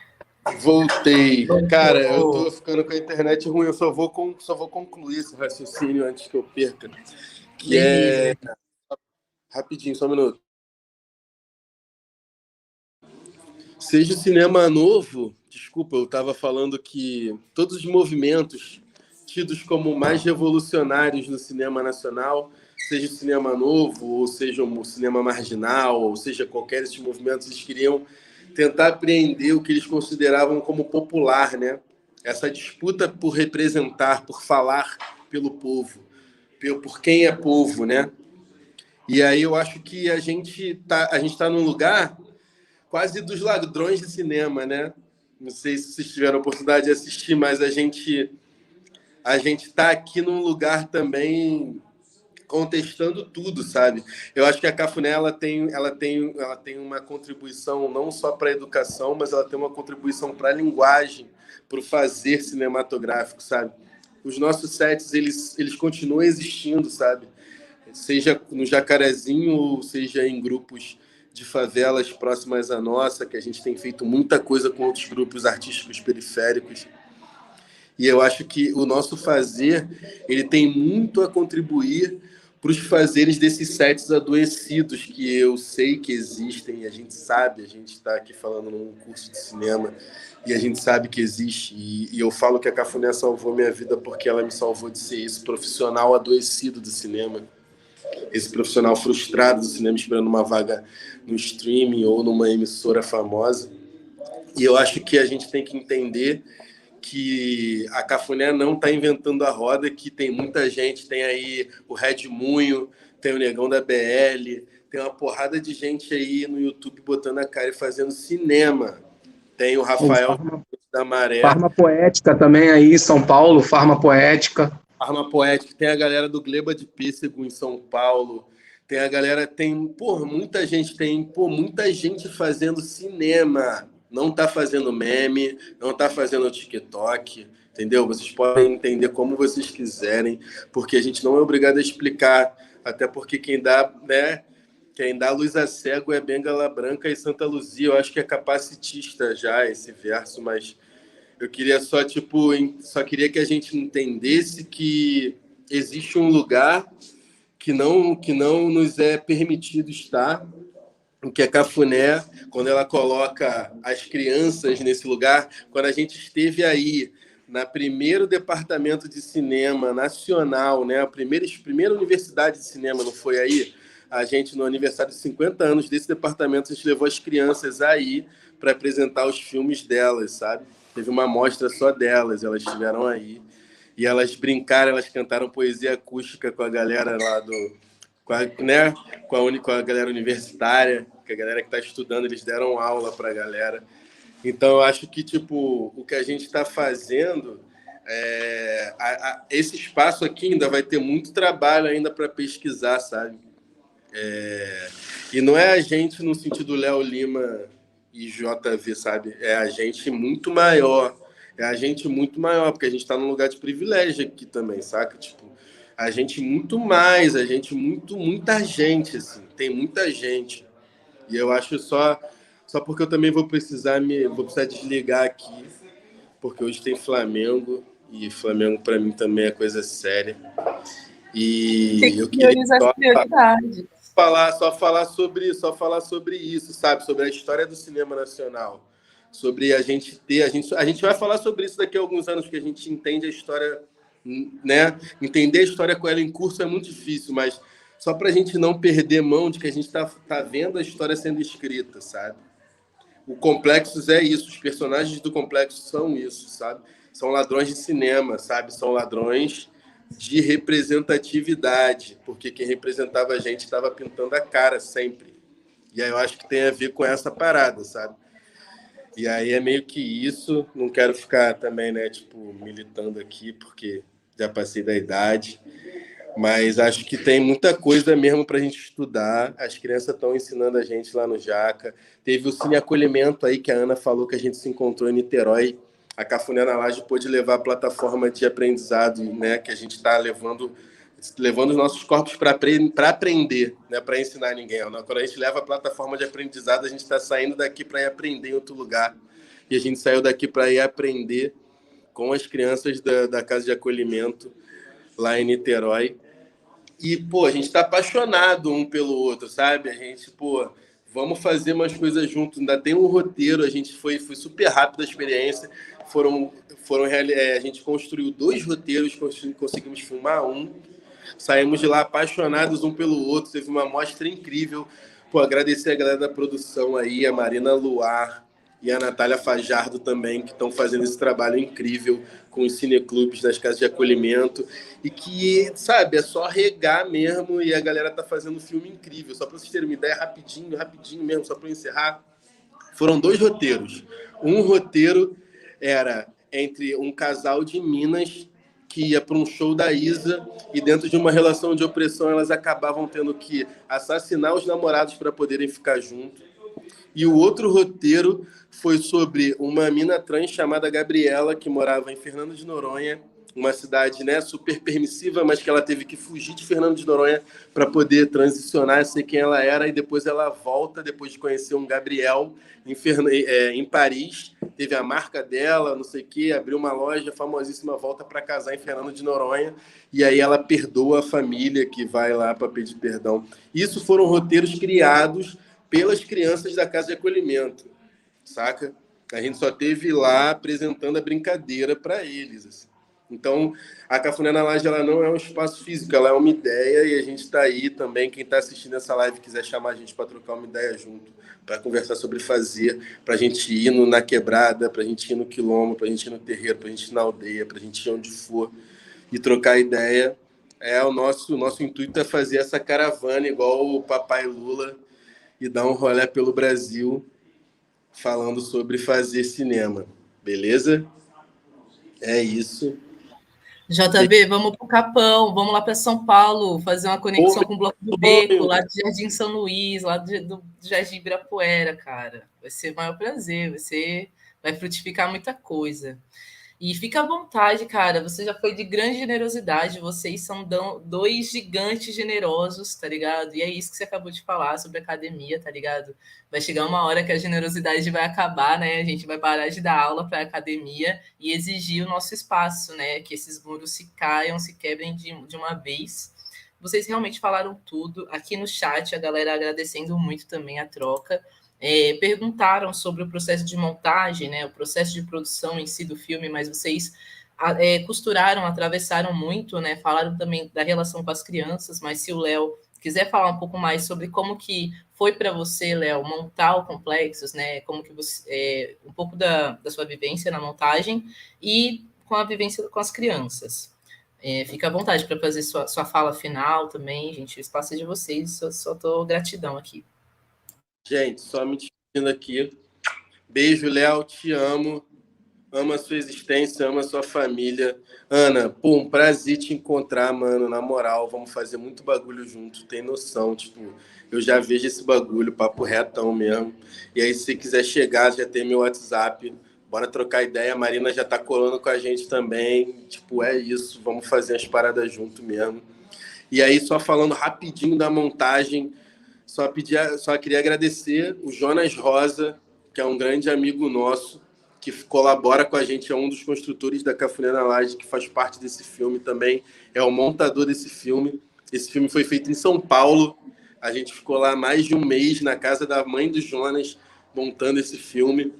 Voltei. Cara, eu tô ficando com a internet ruim, eu só vou concluir esse raciocínio antes que eu perca. Rapidinho, só um minuto. Seja o cinema novo, desculpa, eu estava falando que todos os movimentos tidos como mais revolucionários no cinema nacional, seja o cinema novo, ou seja o cinema marginal, ou seja qualquer desses movimentos, eles queriam tentar apreender o que eles consideravam como popular, né? Essa disputa por representar, por falar pelo povo, por quem é povo, né? E aí eu acho que a gente tá num lugar quase dos ladrões de cinema, né? Não sei se vocês tiveram a oportunidade de assistir, mas a gente a gente está aqui num lugar também contestando tudo, sabe? Eu acho que a Cafuné ela tem uma contribuição não só para a educação, mas ela tem uma contribuição para a linguagem, para o fazer cinematográfico, sabe? Os nossos sets, eles continuam existindo, sabe? Seja no Jacarezinho ou seja em grupos de favelas próximas à nossa, que a gente tem feito muita coisa com outros grupos artísticos periféricos. E eu acho que o nosso fazer, ele tem muito a contribuir para os fazeres desses sets adoecidos que eu sei que existem, e a gente sabe, a gente está aqui falando num curso de cinema, e a gente sabe que existe, e eu falo que a Cafuné salvou minha vida porque ela me salvou de ser esse profissional adoecido do cinema, esse profissional frustrado do cinema esperando uma vaga no streaming ou numa emissora famosa. E eu acho que a gente tem que entender que a Cafuné não está inventando a roda, que tem muita gente, tem aí o Red Munho, tem o Negão da BL, tem uma porrada de gente aí no YouTube botando a cara e fazendo cinema. Tem o Rafael da Maré. Farma Poética também aí em São Paulo, Farma Poética. Farma Poética, tem a galera do Gleba de Pêssego em São Paulo, tem a galera, muita gente fazendo cinema. Não está fazendo meme, não está fazendo TikTok, entendeu? Vocês podem entender como vocês quiserem, porque a gente não é obrigado a explicar, até porque quem dá luz a cego é Bengala Branca e Santa Luzia. Eu acho que é capacitista já esse verso, mas eu queria só queria que a gente entendesse que existe um lugar que não nos é permitido estar, que a Cafuné, quando ela coloca as crianças nesse lugar, quando a gente esteve aí na primeiro departamento de cinema nacional, né, a primeira universidade de cinema, não foi aí? A gente, no aniversário de 50 anos desse departamento, a gente levou as crianças aí para apresentar os filmes delas, sabe? Teve uma mostra só delas, elas estiveram aí. E elas brincaram, elas cantaram poesia acústica com a galera lá com a galera universitária, que a galera que está estudando, eles deram aula para a galera. Então, eu acho que o que a gente está fazendo, esse espaço aqui ainda vai ter muito trabalho ainda para pesquisar, sabe? E não é a gente no sentido Léo Lima e JV, sabe? É a gente muito maior. Porque a gente está num lugar de privilégio aqui também, saca? A gente muita gente, assim, tem muita gente. E eu acho só porque eu também vou precisar desligar aqui, porque hoje tem Flamengo, e Flamengo para mim também é coisa séria. E eu queria falar sobre isso, sabe? Sobre a história do cinema nacional. Sobre a gente vai falar sobre isso daqui a alguns anos, porque a gente entende a história, né? Entender a história com ela em curso é muito difícil, mas só para a gente não perder mão de que a gente tá vendo a história sendo escrita, sabe? O Complexos é isso, os personagens do Complexo são isso, sabe? São ladrões de cinema, sabe? São ladrões de representatividade, porque quem representava a gente estava pintando a cara sempre. E aí eu acho que tem a ver com essa parada, sabe? E aí é meio que isso, não quero ficar também, né, militando aqui, porque já passei da idade, mas acho que tem muita coisa mesmo para a gente estudar. As crianças estão ensinando a gente lá no Jaca. Teve o Cine Acolhimento aí, que a Ana falou que a gente se encontrou em Niterói. A Cafuné na Laje pôde levar a plataforma de aprendizado, né, que a gente está levando os nossos corpos para aprender, né, para ensinar ninguém. Quando a gente leva a plataforma de aprendizado, a gente está saindo daqui para ir aprender em outro lugar. E a gente saiu daqui para ir aprender com as crianças da Casa de Acolhimento lá em Niterói. E, a gente está apaixonado um pelo outro, sabe? A gente, vamos fazer umas coisas juntos. Ainda tem um roteiro, a gente foi super rápido a experiência. A gente construiu 2 roteiros, conseguimos filmar um. Saímos de lá apaixonados um pelo outro. Teve uma mostra incrível. Agradecer a galera da produção aí, a Marina Luar e a Natália Fajardo também, que estão fazendo esse trabalho incrível com os cineclubes das casas de acolhimento. E que, sabe, é só regar mesmo, e a galera tá fazendo um filme incrível. Só para vocês terem uma ideia, rapidinho mesmo, só para encerrar. Foram 2 roteiros. Um roteiro era entre um casal de Minas que ia para um show da Isa e dentro de uma relação de opressão elas acabavam tendo que assassinar os namorados para poderem ficar juntos. E o outro roteiro foi sobre uma mina trans chamada Gabriela, que morava em Fernando de Noronha, uma cidade, né, super permissiva, mas que ela teve que fugir de Fernando de Noronha para poder transicionar, ser quem ela era, e depois ela volta, depois de conhecer um Gabriel em Paris, teve a marca dela, não sei o quê, abriu uma loja famosíssima, volta para casar em Fernando de Noronha, e aí ela perdoa a família que vai lá para pedir perdão. Isso foram roteiros criados pelas crianças da Casa de Acolhimento, saca? A gente só teve lá apresentando a brincadeira para eles, assim. Então, a Cafuné na Laje, ela não é um espaço físico, ela é uma ideia, e a gente está aí também, quem está assistindo essa live quiser chamar a gente para trocar uma ideia junto, para conversar sobre fazer, para a gente ir na quebrada, para a gente ir no quilombo, para a gente ir no terreiro, para a gente ir na aldeia, para a gente ir onde for e trocar ideia. O nosso intuito é fazer essa caravana igual o Papai Lula e dar um rolê pelo Brasil falando sobre fazer cinema, beleza? É isso. JB, vamos para o Capão, vamos lá para São Paulo, fazer uma conexão com o Bloco do Beco, lá de Jardim São Luís, lá do Jardim Ibirapuera, cara. Vai ser o maior prazer, vai frutificar muita coisa. E fica à vontade, cara, você já foi de grande generosidade, vocês são dois gigantes generosos, tá ligado? E é isso que você acabou de falar sobre academia, tá ligado? Vai chegar uma hora que a generosidade vai acabar, né? A gente vai parar de dar aula para academia e exigir o nosso espaço, né? Que esses muros se caiam, se quebrem de uma vez. Vocês realmente falaram tudo. Aqui no chat, a galera agradecendo muito também a troca. Perguntaram sobre o processo de montagem, né, o processo de produção em si do filme, mas vocês costuraram, atravessaram muito, né, falaram também da relação com as crianças, mas se o Léo quiser falar um pouco mais sobre como que foi para você, Léo, montar o Complexos, né, como que você, um pouco da sua vivência na montagem e com a vivência com as crianças. Fica à vontade para fazer sua fala final também, gente, o espaço é de vocês, só estou gratidão aqui. Gente, só me despedindo aqui. Beijo, Léo, te amo. Amo a sua existência, amo a sua família. Ana, pô, um prazer te encontrar, mano, na moral. Vamos fazer muito bagulho junto, tem noção, tipo, eu já vejo esse bagulho, papo retão mesmo. E aí, se você quiser chegar, já tem meu WhatsApp, bora trocar ideia. A Marina já tá colando com a gente também. Tipo, é isso, vamos fazer as paradas junto mesmo. E aí, só falando rapidinho da montagem, só queria agradecer o Jonas Rosa, que é um grande amigo nosso, que colabora com a gente, é um dos construtores da Cafuné na Laje, que faz parte desse filme também, é o montador desse filme. Esse filme foi feito em São Paulo, a gente ficou lá mais de um mês na casa da mãe do Jonas, montando esse filme.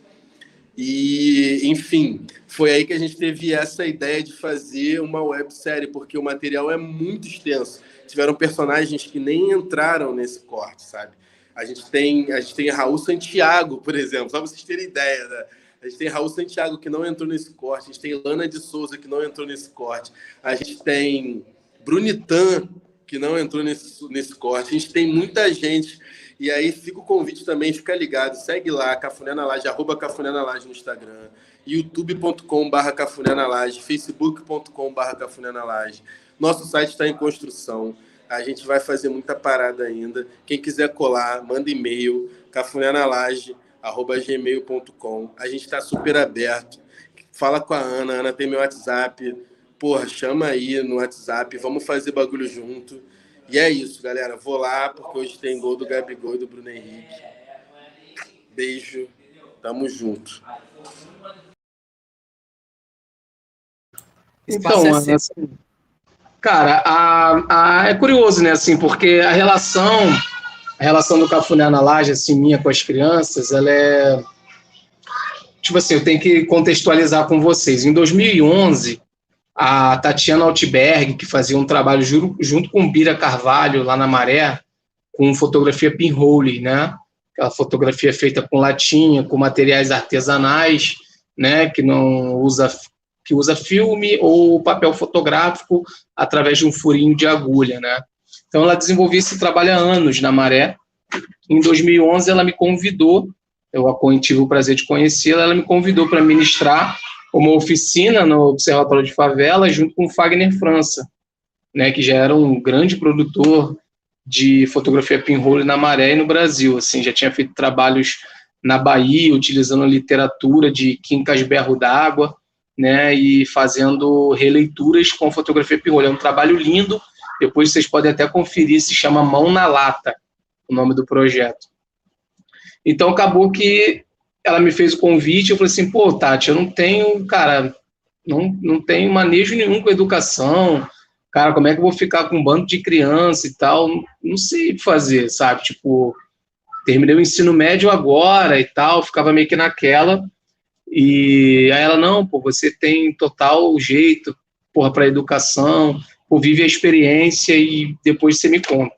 E, enfim, foi aí que a gente teve essa ideia de fazer uma websérie, porque o material é muito extenso. Tiveram personagens que nem entraram nesse corte, sabe? A gente tem Raul Santiago, por exemplo, só pra vocês terem ideia, né? A gente tem Raul Santiago, que não entrou nesse corte. A gente tem Lana de Souza, que não entrou nesse corte. A gente tem Brunitan, que não entrou nesse corte. A gente tem muita gente. E aí fica o convite também, fica ligado. Segue lá, Cafuné na Laje, @Cafuné na Laje no Instagram, youtube.com/Cafuné na Laje, facebook.com/Cafuné na Laje. Nosso site está em construção. A gente vai fazer muita parada ainda. Quem quiser colar, manda e-mail, cafunenalaje@gmail.com. A gente está super aberto. Fala com a Ana tem meu WhatsApp. Porra, chama aí no WhatsApp, vamos fazer bagulho junto. E é isso, galera. Vou lá, porque hoje tem gol do Gabigol e do Bruno Henrique. Beijo. Tamo junto. Então, Ana, assim, cara, é curioso, né, assim, porque a relação do Cafuné na Laje, assim, minha com as crianças, ela é... Tipo assim, eu tenho que contextualizar com vocês. Em 2011, a Tatiana Altberg, que fazia um trabalho junto com Bira Carvalho, lá na Maré, com fotografia pinhole, né? Aquela fotografia feita com latinha, com materiais artesanais, né? Que usa filme ou papel fotográfico através de um furinho de agulha, né? Então, ela desenvolvia esse trabalho há anos na Maré. Em 2011, ela me convidou, eu tive o prazer de conhecê-la, ela me convidou para ministrar uma oficina no Observatório de Favela, junto com o Fagner França, né, que já era um grande produtor de fotografia pinhole na Maré e no Brasil, assim, já tinha feito trabalhos na Bahia, utilizando a literatura de Quincas Berro d'Água, né, e fazendo releituras com fotografia pinhole. É um trabalho lindo, depois vocês podem até conferir, se chama Mão na Lata, o nome do projeto. Então, acabou que ela me fez o convite, eu falei assim, pô, Tati, eu não tenho, cara, não tenho manejo nenhum com educação, cara, como é que eu vou ficar com um bando de criança e tal? Não sei o que fazer, sabe? Tipo, terminei o ensino médio agora e tal, ficava meio que naquela. E aí ela, não, pô, você tem total jeito, porra, para educação, pô, vive a experiência e depois você me conta.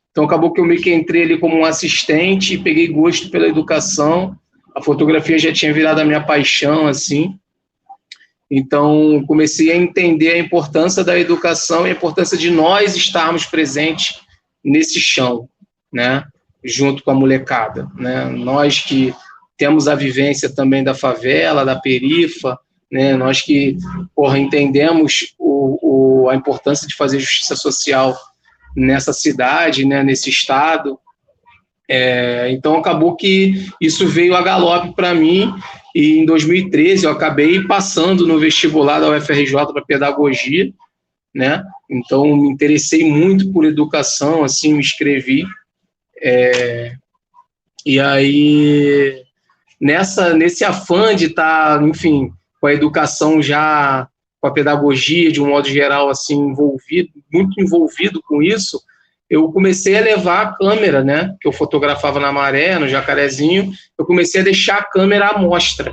Então acabou que eu meio que entrei ali como um assistente e peguei gosto pela educação. A fotografia já tinha virado a minha paixão, assim. Então, comecei a entender a importância da educação e a importância de nós estarmos presentes nesse chão, né? Junto com a molecada, né? Nós que temos a vivência também da favela, da perifa, né? Nós que, porra, entendemos a importância de fazer justiça social nessa cidade, né? Nesse estado. Então, acabou que isso veio a galope para mim. E em 2013 eu acabei passando no vestibular da UFRJ para pedagogia, né? Então me interessei muito por educação, assim, me inscrevi. E aí, nesse afã de estar, enfim, com a educação já, com a pedagogia de um modo geral, assim, muito envolvido com isso, eu comecei a levar a câmera, né, que eu fotografava na Maré, no Jacarezinho, eu comecei a deixar a câmera à mostra,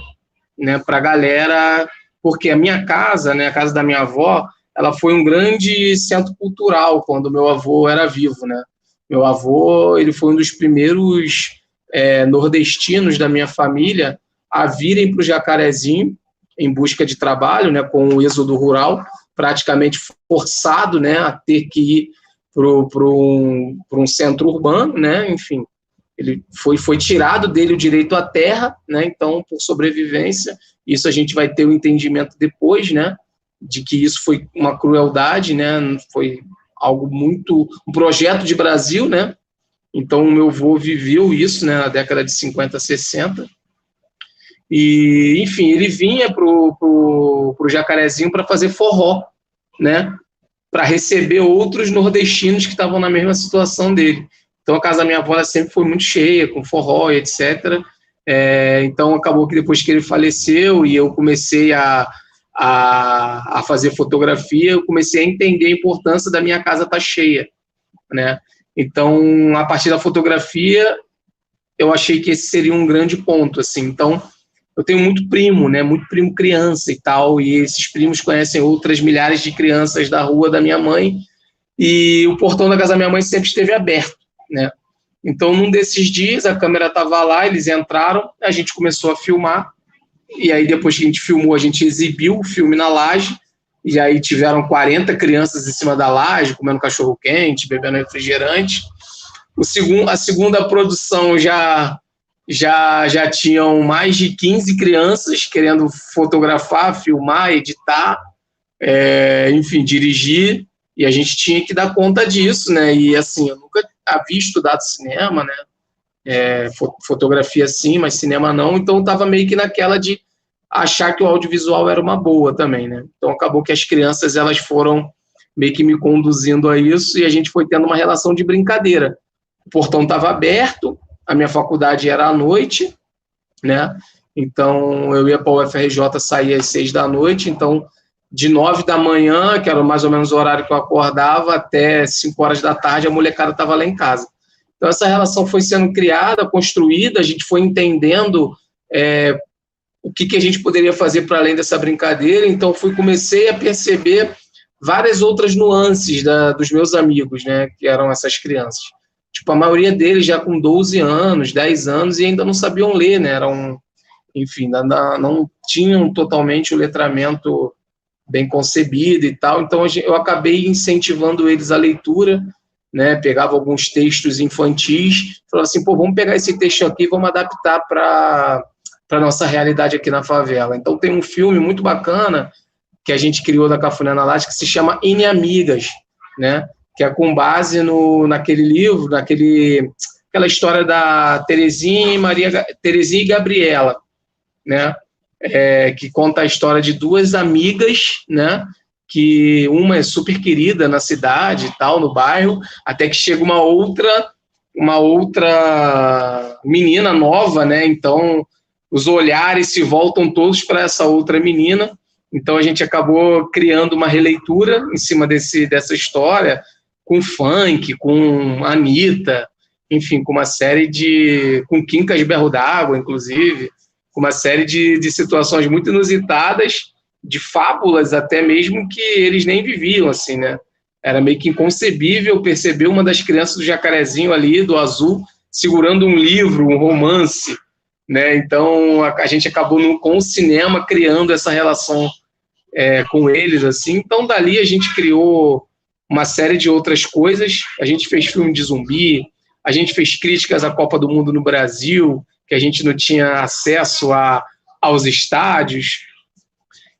né, para a galera, porque a minha casa, né, a casa da minha avó, ela foi um grande centro cultural quando meu avô era vivo, né. Meu avô, ele foi um dos primeiros nordestinos da minha família a virem para o Jacarezinho em busca de trabalho, né, com o êxodo rural, praticamente forçado, né, a ter que ir para um centro urbano, né? Enfim, ele foi tirado dele o direito à terra, né? Então, por sobrevivência, isso a gente vai ter o entendimento depois, né? De que isso foi uma crueldade, né? Foi algo muito... um projeto de Brasil, né? Então, o meu avô viveu isso, né? Na década de 50, 60. E, enfim, ele vinha pro Jacarezinho para fazer forró, né? Para receber outros nordestinos que estavam na mesma situação dele. Então, a casa da minha avó sempre foi muito cheia, com forró e etc. Então, acabou que depois que ele faleceu e eu comecei a fazer fotografia, eu comecei a entender a importância da minha casa estar cheia, né? Então, a partir da fotografia, eu achei que esse seria um grande ponto, assim. Então, eu tenho muito primo, né? Muito primo criança e tal, e esses primos conhecem outras milhares de crianças da rua da minha mãe, e o portão da casa da minha mãe sempre esteve aberto, né? Então, num desses dias, a câmera estava lá, eles entraram, a gente começou a filmar, e aí depois que a gente filmou, a gente exibiu o filme na laje, e aí tiveram 40 crianças em cima da laje, comendo cachorro-quente, bebendo refrigerante. A segunda produção já tinham mais de 15 crianças querendo fotografar, filmar, editar, enfim, dirigir, e a gente tinha que dar conta disso, né? E assim, eu nunca havia estudado cinema, né? Fotografia sim, mas cinema não, então eu estava meio que naquela de achar que o audiovisual era uma boa também, né? Então acabou que as crianças, elas foram meio que me conduzindo a isso, e a gente foi tendo uma relação de brincadeira. O portão estava aberto, a minha faculdade era à noite, né? Então, eu ia para o UFRJ, saía às 6 da noite, então, de 9 da manhã, que era mais ou menos o horário que eu acordava, até 5 horas da tarde, a molecada estava lá em casa. Então, essa relação foi sendo criada, construída, a gente foi entendendo o que a gente poderia fazer para além dessa brincadeira, então, comecei a perceber várias outras nuances dos meus amigos, né, que eram essas crianças. Tipo, a maioria deles já com 12 anos, 10 anos, e ainda não sabiam ler, né? Enfim, não tinham totalmente o letramento bem concebido e tal. Então, eu acabei incentivando eles à leitura, né? Pegava alguns textos infantis, falava assim, pô, vamos pegar esse texto aqui e vamos adaptar para para a nossa realidade aqui na favela. Então tem um filme muito bacana que a gente criou da Cafuné na Laje, que se chama Inimigas, né? Que é com base naquele livro, aquela história da Terezinha e Gabriela, né? Que conta a história de duas amigas, né? Que uma é super querida na cidade e tal, no bairro, até que chega uma outra menina nova, né? Então os olhares se voltam todos para essa outra menina. Então a gente acabou criando uma releitura em cima dessa história, com funk, com Anitta, enfim, com uma série com Quincas Berro d'Água, inclusive, com uma série de situações muito inusitadas, de fábulas até mesmo que eles nem viviam, assim, né? Era meio que inconcebível perceber uma das crianças do Jacarezinho ali, do Azul, segurando um livro, um romance, né? Então a gente acabou com o cinema criando essa relação com eles, assim. Então dali a gente criou uma série de outras coisas. A gente fez filme de zumbi, a gente fez críticas à Copa do Mundo no Brasil, que a gente não tinha acesso aos estádios,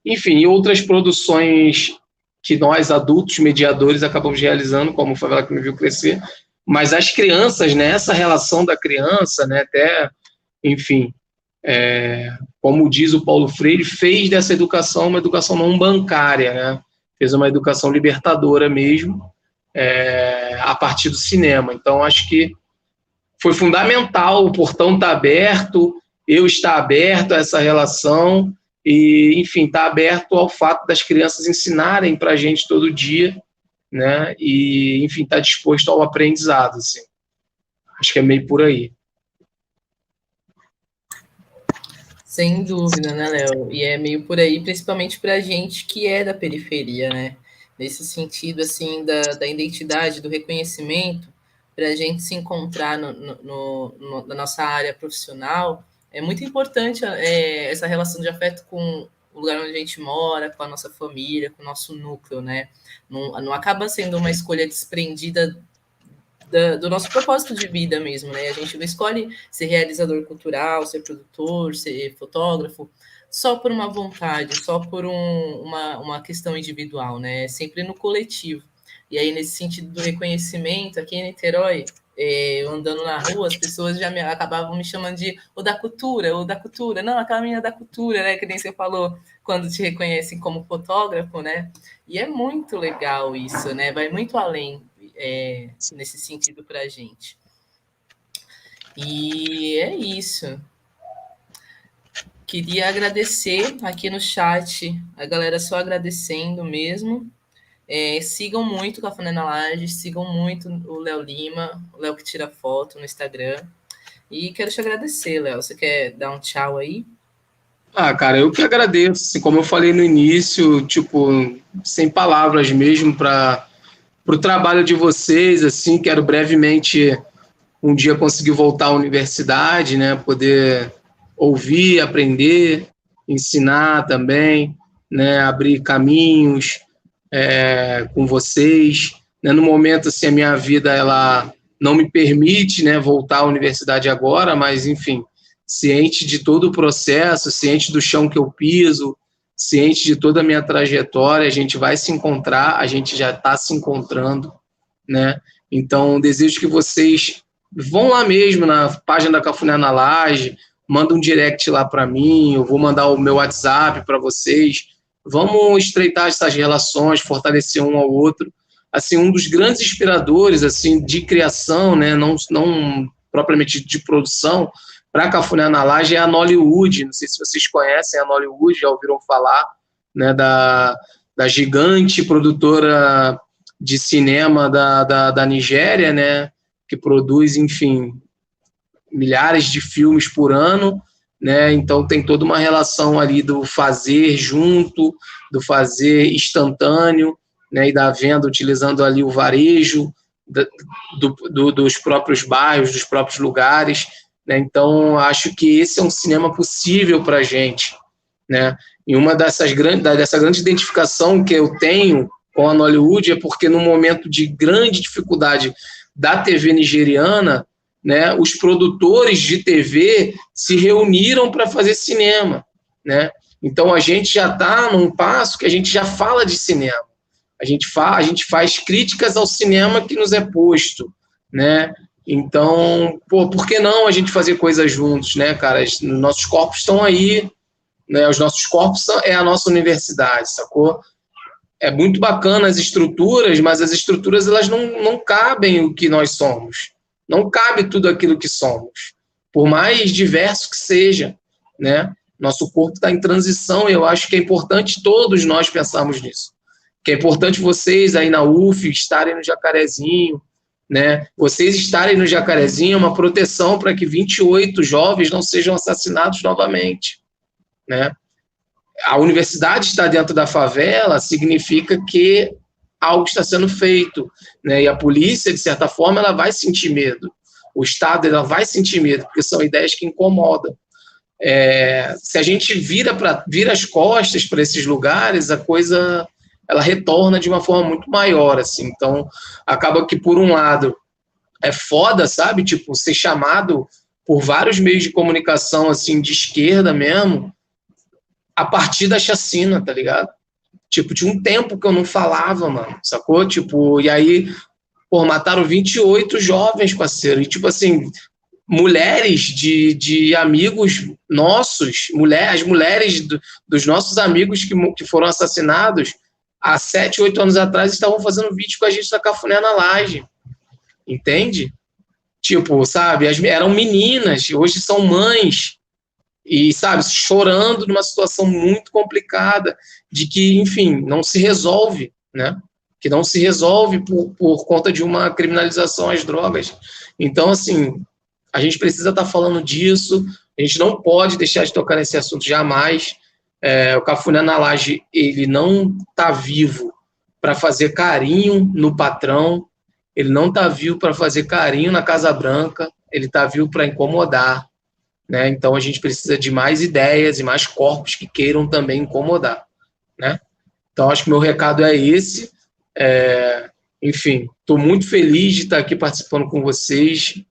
enfim, e outras produções que nós, adultos, mediadores, acabamos realizando, como Favela que Me Viu Crescer. Mas as crianças, né, essa relação da criança, né, até, enfim, como diz o Paulo Freire, fez dessa educação uma educação não bancária, né? Fez uma educação libertadora mesmo, a partir do cinema. Então, acho que foi fundamental o portão estar aberto, eu estar aberto a essa relação e, enfim, estar aberto ao fato das crianças ensinarem para a gente todo dia, né? E, enfim, estar disposto ao aprendizado, assim. Acho que é meio por aí. Sem dúvida, né, Léo? E é meio por aí, principalmente para a gente que é da periferia, né? Nesse sentido, assim, da identidade, do reconhecimento, para a gente se encontrar na nossa área profissional, é muito importante essa relação de afeto com o lugar onde a gente mora, com a nossa família, com o nosso núcleo, né? Não acaba sendo uma escolha desprendida do nosso propósito de vida mesmo, né? A gente não escolhe ser realizador cultural, ser produtor, ser fotógrafo, só por uma vontade, só por uma questão individual, né? É sempre no coletivo. E aí, nesse sentido do reconhecimento, aqui em Niterói, eu andando na rua, as pessoas já acabavam me chamando de o da cultura, não, aquela menina da cultura, né? Que nem você falou, quando te reconhecem como fotógrafo, né? E é muito legal isso, né? Vai muito além nesse sentido para a gente. E é isso. Queria agradecer aqui no chat, a galera só agradecendo mesmo. Sigam muito o Cafuné na Laje, sigam muito o Léo Lima, o Léo que tira foto no Instagram. E quero te agradecer, Léo. Você quer dar um tchau aí? Cara, eu que agradeço. Assim, como eu falei no início, tipo, sem palavras mesmo para o trabalho de vocês. Assim, quero brevemente um dia conseguir voltar à universidade, né? Poder ouvir, aprender, ensinar também, né? Abrir caminhos com vocês, né? No momento, assim, a minha vida ela não me permite, né, voltar à universidade agora, mas, enfim, ciente de todo o processo, ciente do chão que eu piso, ciente de toda a minha trajetória, a gente vai se encontrar, a gente já está se encontrando, né? Então, desejo que vocês vão lá mesmo na página da Cafuné na Laje, manda um direct lá para mim, eu vou mandar o meu WhatsApp para vocês. Vamos estreitar essas relações, fortalecer um ao outro. Assim, um dos grandes inspiradores assim de criação, né, não propriamente de produção, para a Cafuné na Laje é a Nollywood. Não sei se vocês conhecem a Nollywood, já ouviram falar, né, da gigante produtora de cinema da Nigéria, né, que produz, enfim, milhares de filmes por ano, né? Então tem toda uma relação ali do fazer junto, do fazer instantâneo, né? E da venda utilizando ali o varejo dos próprios bairros, dos próprios lugares, né? Então acho que esse é um cinema possível para a gente, né? E uma dessa grande identificação que eu tenho com a Nollywood é porque no momento de grande dificuldade da TV nigeriana, né, os produtores de TV se reuniram para fazer cinema, né? Então, a gente já está num passo que a gente já fala de cinema. A gente faz críticas ao cinema que nos é posto, né? Então, por que não a gente fazer coisas juntos, né, cara? Nossos corpos estão aí, né? Os nossos corpos é a nossa universidade, sacou? É muito bacana as estruturas, mas as estruturas elas não cabem o que nós somos. Não cabe tudo aquilo que somos, por mais diverso que seja, né? Nosso corpo está em transição e eu acho que é importante todos nós pensarmos nisso. Que é importante vocês aí na UF estarem no Jacarezinho, né? Vocês estarem no Jacarezinho é uma proteção para que 28 jovens não sejam assassinados novamente, né? A universidade está dentro da favela significa que algo está sendo feito, né? E a polícia, de certa forma, ela vai sentir medo. O Estado ela vai sentir medo, porque são ideias que incomodam. Se a gente vira as costas para esses lugares, a coisa ela retorna de uma forma muito maior, assim. Então, acaba que, por um lado, é foda, sabe? Tipo, ser chamado por vários meios de comunicação, assim, de esquerda mesmo, a partir da chacina, tá ligado? Tipo, tinha um tempo que eu não falava, mano, sacou? Tipo, e aí, mataram 28 jovens, parceiro. E, tipo assim, mulheres de amigos nossos, as mulheres dos nossos amigos que foram assassinados há 7, 8 anos atrás estavam fazendo vídeo com a gente da Cafuné na Laje. Entende? Tipo, sabe? Eram meninas, hoje são mães. E, sabe, chorando numa situação muito complicada, de que, enfim, não se resolve, né? Que não se resolve por conta de uma criminalização às drogas. Então, assim, a gente precisa estar falando disso, a gente não pode deixar de tocar nesse assunto jamais. O Cafuné na Laje, ele não está vivo para fazer carinho no patrão, ele não está vivo para fazer carinho na Casa Branca, ele está vivo para incomodar. Né? Então, a gente precisa de mais ideias e mais corpos que queiram também incomodar. Né? Então, acho que o meu recado é esse. Enfim, estou muito feliz de estar aqui participando com vocês.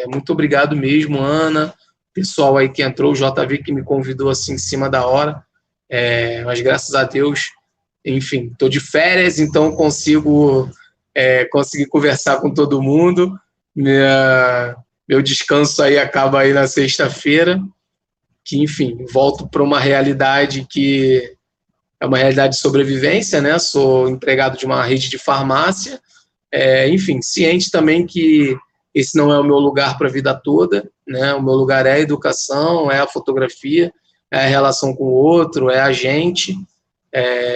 Muito obrigado mesmo, Ana, pessoal aí que entrou, o JV que me convidou assim em cima da hora. Mas, graças a Deus, enfim, estou de férias, então consigo conseguir conversar com todo mundo. Meu descanso aí acaba aí na sexta-feira, que, enfim, volto para uma realidade que é uma realidade de sobrevivência, né? Sou empregado de uma rede de farmácia, enfim, ciente também que esse não é o meu lugar para a vida toda, né? O meu lugar é a educação, é a fotografia, é a relação com o outro, é a gente,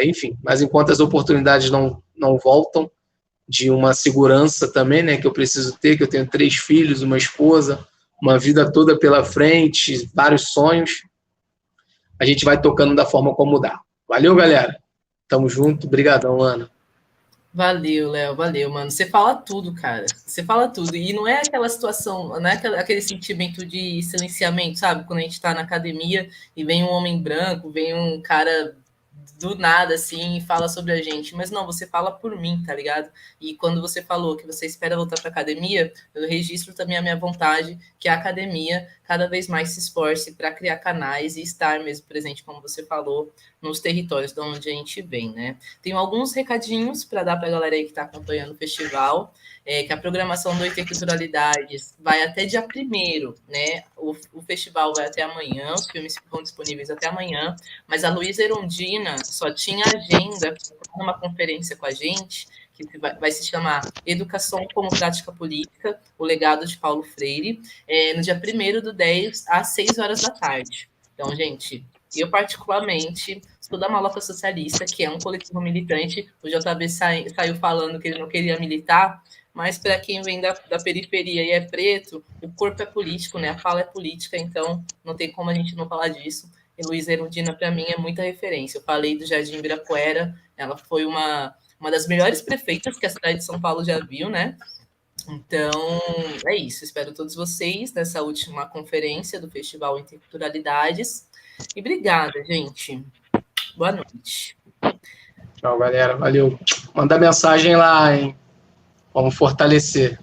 enfim, mas enquanto as oportunidades não voltam, de uma segurança também, né, que eu preciso ter, que eu tenho 3 filhos, uma esposa, uma vida toda pela frente, vários sonhos, a gente vai tocando da forma como dá. Valeu, galera. Tamo junto. Obrigadão, Ana. Valeu, Léo. Valeu, mano. Você fala tudo, cara. Você fala tudo. E não é aquela situação, não é aquele sentimento de silenciamento, sabe? Quando a gente tá na academia e vem um homem branco, vem um cara do nada, assim, e fala sobre a gente. Mas não, você fala por mim, tá ligado? E quando você falou que você espera voltar pra academia, eu registro também a minha vontade que a academia cada vez mais se esforce para criar canais e estar mesmo presente, como você falou, nos territórios de onde a gente vem, né? Tenho alguns recadinhos para dar para a galera aí que está acompanhando o festival, que a programação do Interculturalidades vai até dia 1º, né? O festival vai até amanhã, os filmes ficam disponíveis até amanhã, mas a Luísa Erundina só tinha agenda para uma conferência com a gente, que vai se chamar Educação como Prática Política, o legado de Paulo Freire, no dia 1º/10, às 6 horas da tarde. Então, gente, eu particularmente sou da Maloca Socialista, que é um coletivo militante. O JB saiu falando que ele não queria militar, mas para quem vem da periferia e é preto, o corpo é político, né? A fala é política, então não tem como a gente não falar disso. E Luísa Erundina, para mim, é muita referência. Eu falei do Jardim Ibirapuera, ela foi uma das melhores prefeitas que a cidade de São Paulo já viu, né? Então, é isso. Espero todos vocês nessa última conferência do Festival Interculturalidades. E obrigada, gente. Boa noite. Tchau, galera. Valeu. Manda mensagem lá, hein? Vamos fortalecer.